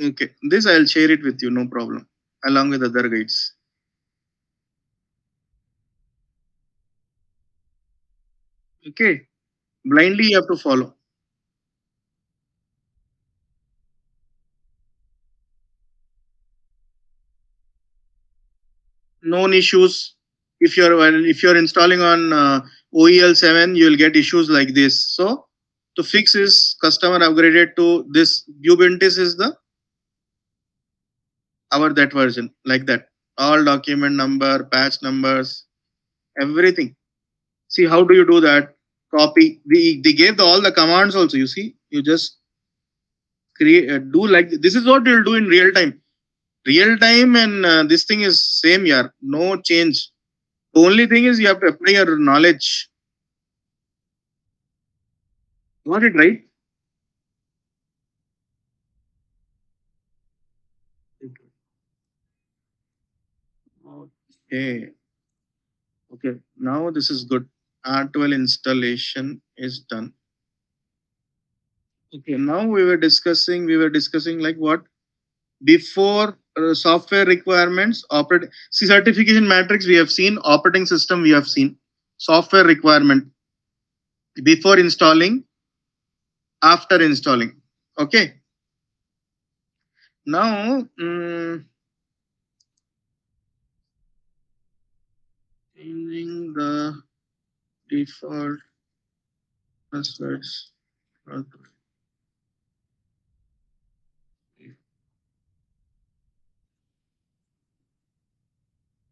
A: Okay. This I'll share it with you, no problem. Along with other guides. Okay. Blindly you have to follow. Known issues. If you're installing on OEL7, you'll get issues like this. So to fix is customer upgraded to this Ubuntu is the our that version like that. All document number, patch numbers. everything. See, how do you do that? Copy. They gave all the commands also. You see, you just create, do like this is what you'll do in real time, and this thing is same here. No change. Only thing is you have to apply your knowledge. Got it right? Okay. Okay. Now this is good. R12 installation is done. Okay. Now we were discussing like what before software requirements, operate. See, certification matrix we have seen, operating system we have seen, software requirement before installing, after installing. Okay. Now, changing the default passwords.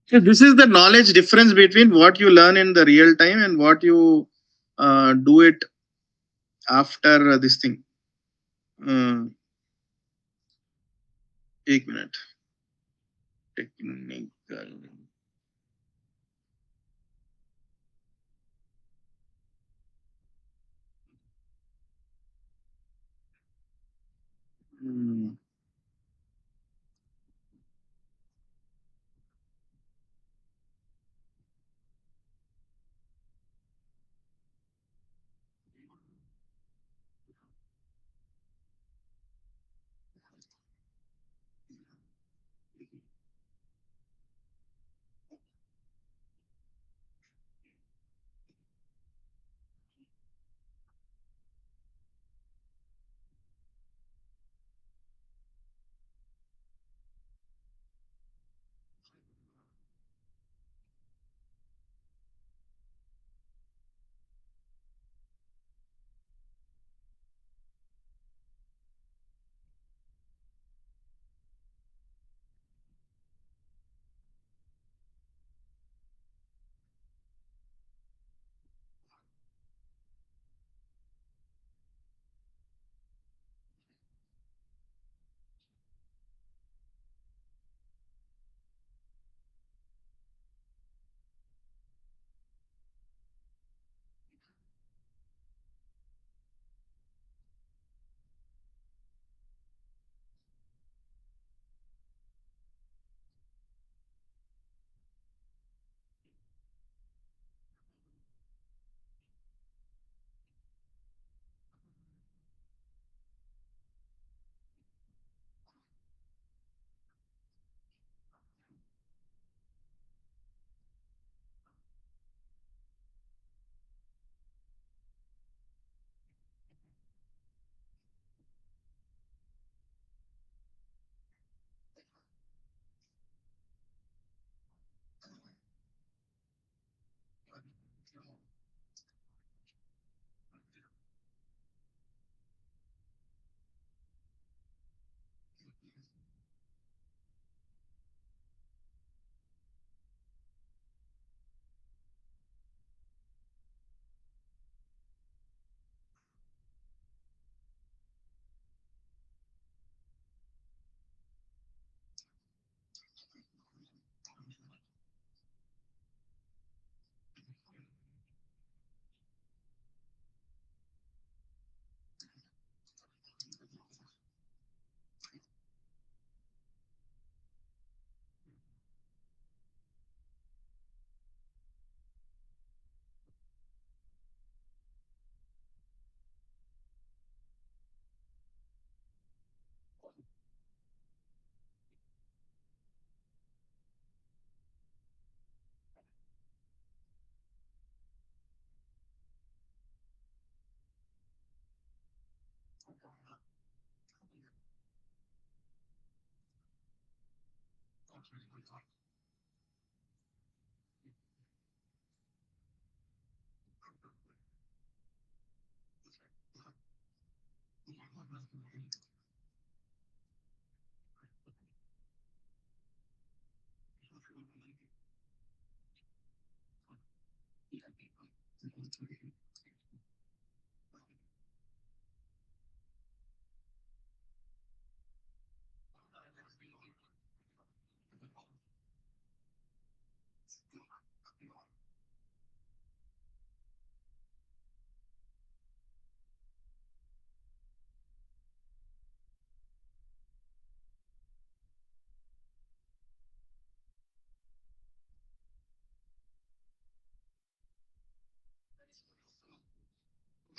A: So this is the knowledge difference between what you learn in the real time and what you do it after this thing. Uh, एक minute. Technical. Hmm.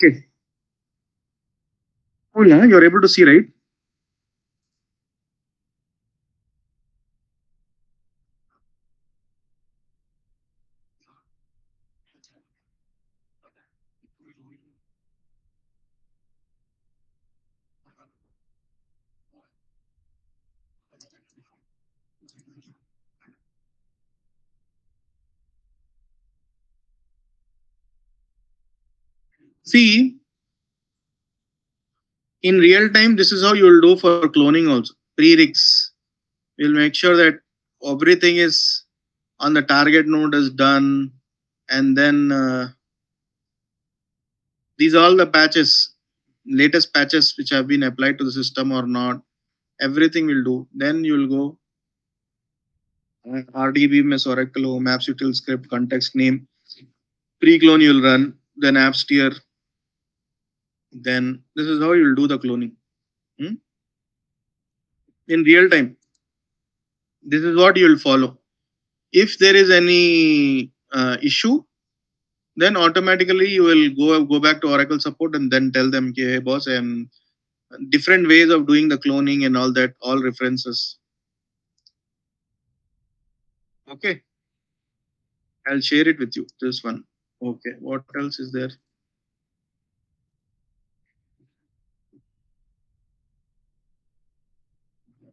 A: Okay. Oh yeah, you're able to see, right? See, in real time, this is how you will do for cloning also. Pre-rigs. We'll make sure that everything is on the target node is done, and then these are all the patches, latest patches which have been applied to the system or not. Everything will do. Then you will go RDB, Miss Oracle, Home Apps Util Script, context name, pre-clone you'll run, then app steer. Then this is how you'll do the cloning. Hmm? In real time. This is what you'll follow. If there is any issue, then automatically you will go back to Oracle support and then tell them, okay, hey boss, and different ways of doing the cloning and all that, all references. Okay, I'll share it with you. This one. Okay, what else is there?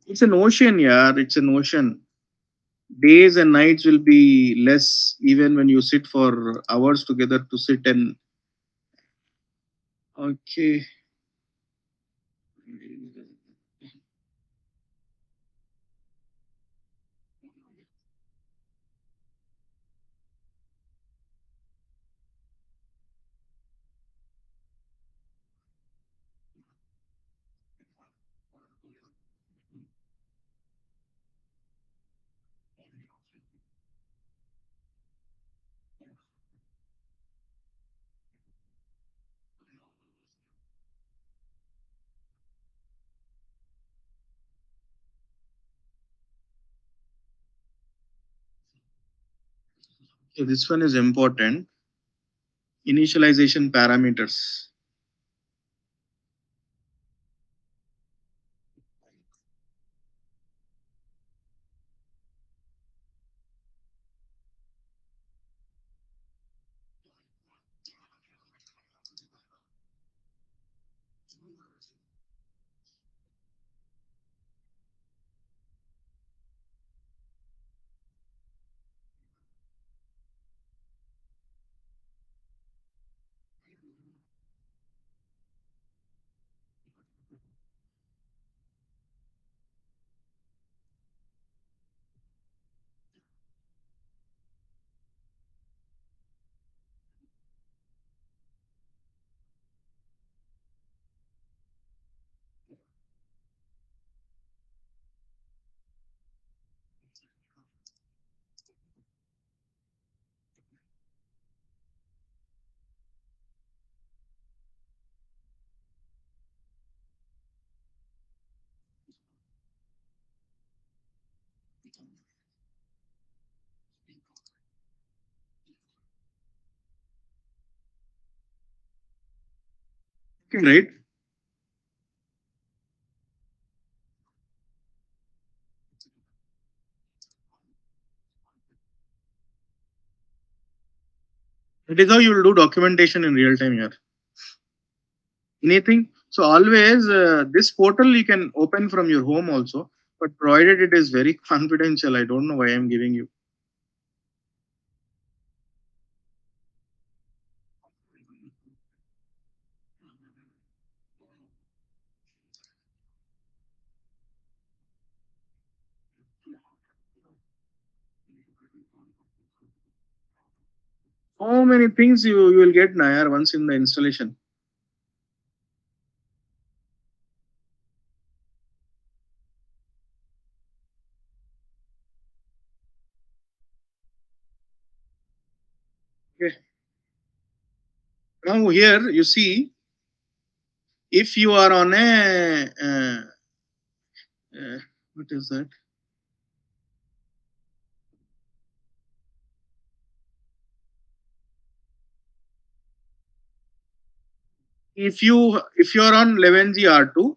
A: It's an ocean, yeah. It's an ocean. Days and nights will be less even when you sit for hours together to sit and. Okay. So this one is important. Initialization parameters. Right? That is how you will do documentation in real time here. Anything. So always this portal you can open from your home also, but provided it is very confidential. I don't know why I'm giving you. So many things you will get now once in the installation. Okay. Now here you see, if you are on a what is that? If you are on 11G R2,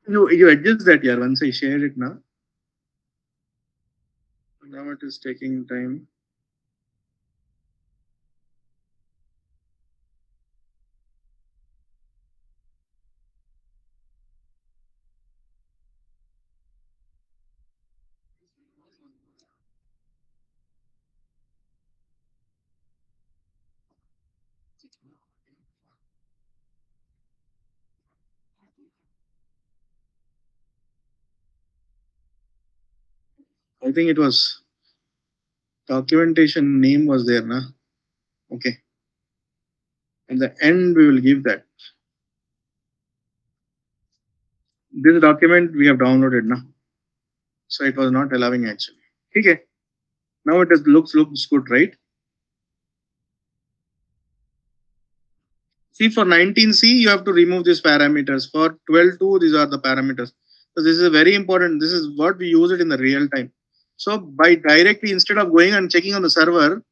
A: you adjust that here once I share it now. Now it is taking time. I think it was documentation name was there, na? Okay. In the end, we will give that. This document we have downloaded, na? So it was not allowing actually. Okay. Now it is looks good, right? See, for 19C, you have to remove these parameters. For 12.2, these are the parameters. So this is very important. This is what we use it in the real time. So by directly, instead of going and checking on the server,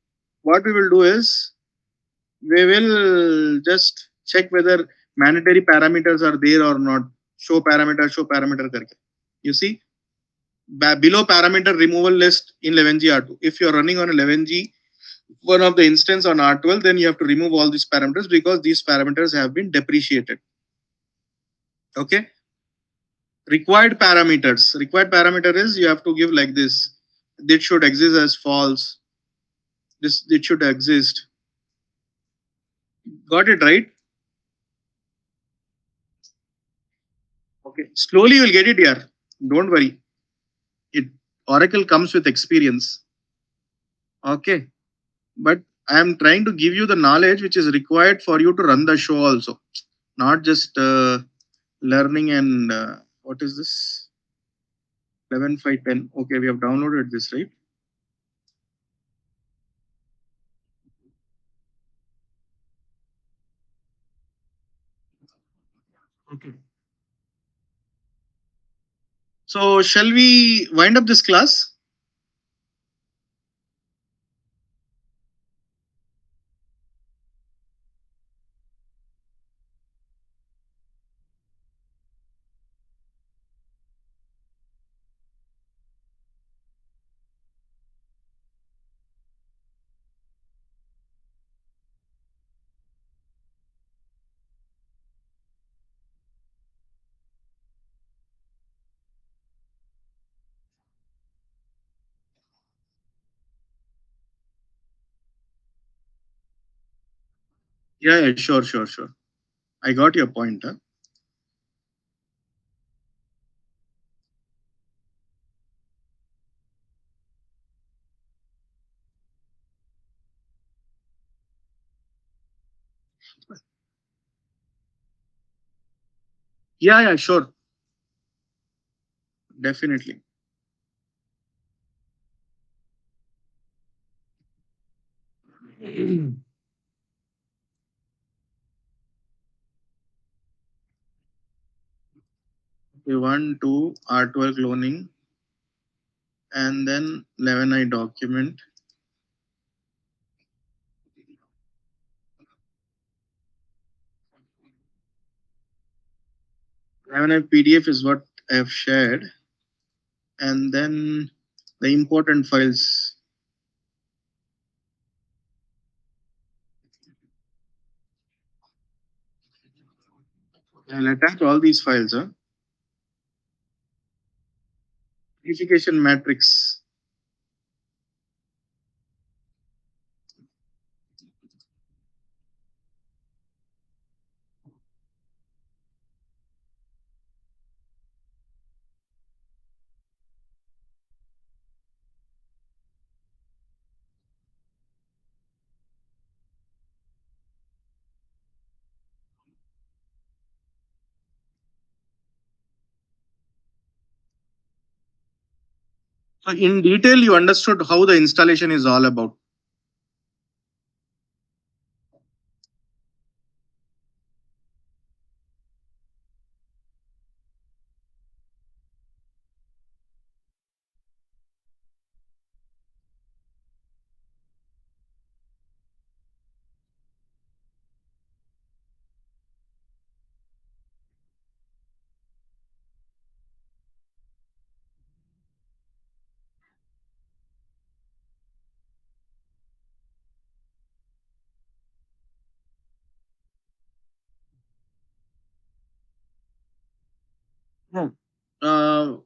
A: what we will do is we will just check whether mandatory parameters are there or not. Show parameter karke. You see, below parameter removal list in 11G R2. If you are running on 11G, one of the instance on R12, then you have to remove all these parameters because these parameters have been depreciated. Okay. Required parameters. Required parameter is you have to give like this. This should exist as false. This it should exist. Got it right? Okay. Slowly you'll get it here. Don't worry. It Oracle comes with experience. Okay. But I am trying to give you the knowledge which is required for you to run the show also. Not just learning and what is this? 11.5.10. Okay, we have downloaded this, right? Okay. So shall we wind up this class? Yeah, sure. I got your point. Huh? Yeah, sure. Definitely. Okay, 1, 2, artwork cloning, and then 11I document. 11I PDF is what I have shared, and then the important files. I'll attach all these files. Verification matrix. So in detail, you understood how the installation is all about. Hmm.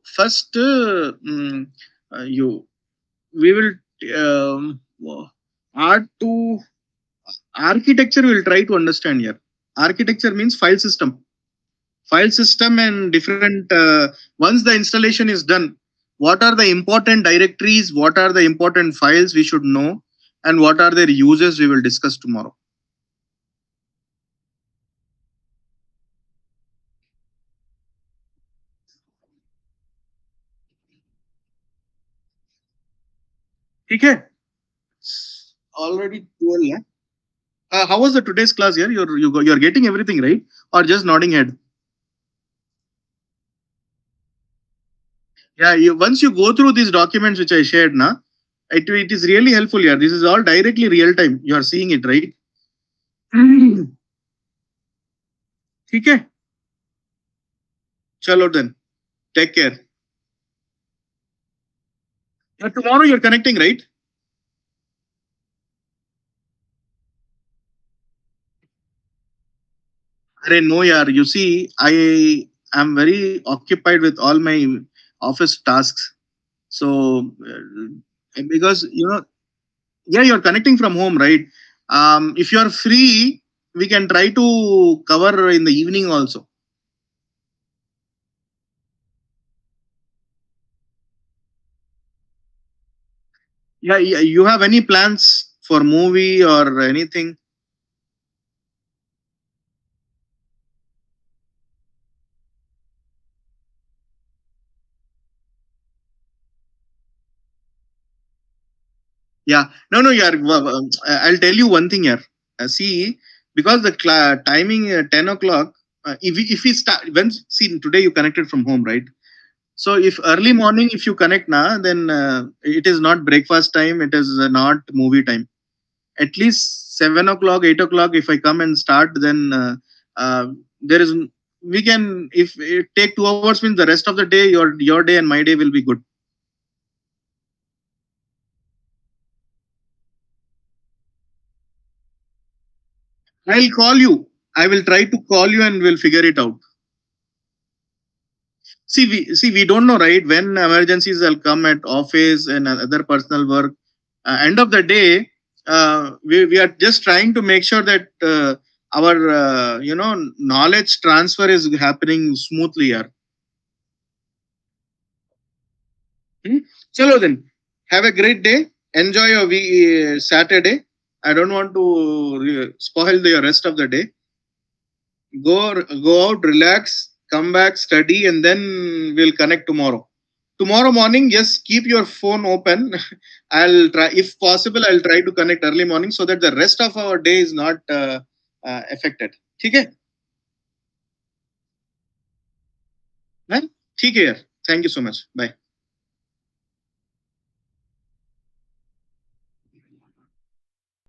A: First, you we will art to architecture. We'll try to understand here. Architecture means file system, and different. Once the installation is done, what are the important directories? What are the important files we should know, and what are their uses? We will discuss tomorrow. Okay. Already 12. Yeah? How was the today's class here? You're getting everything right, or just nodding head? Yeah. Once you go through these documents which I shared, na, it is really helpful here. This is all directly real time. You are seeing it right. Okay. Chalo then. Take care. Tomorrow you're connecting, right? Arey, no, yaar. You see, I am very occupied with all my office tasks. So, because yeah, you're connecting from home, right? If you're free, we can try to cover in the evening also. Yeah, yeah, you have any plans for movie or anything? Yeah, no, no, yeah. I'll tell you one thing here. See, because the timing 10 o'clock. If we start when see today you connected from home, right? So if early morning if you connect now, then it is not breakfast time. It is not movie time. At least 7 o'clock, 8 o'clock. If I come and start, then there is we can if it take 2 hours means the rest of the day your day and my day will be good. I'll call you. I will try to call you and we'll figure it out. See we don't know right when emergencies will come at office and other personal work. End of the day, we are just trying to make sure that our knowledge transfer is happening smoothly here. Hmm? Chalo then. Have a great day. Enjoy your Saturday. I don't want to spoil the rest of the day. Go out, relax, come back, study, and then we'll connect tomorrow. tomorrow morning, just keep your phone open. I'll try, if possible, I'll try to connect early morning so that the rest of our day is not affected. ठीक है? ठीक है यार. Thank you so much. Bye.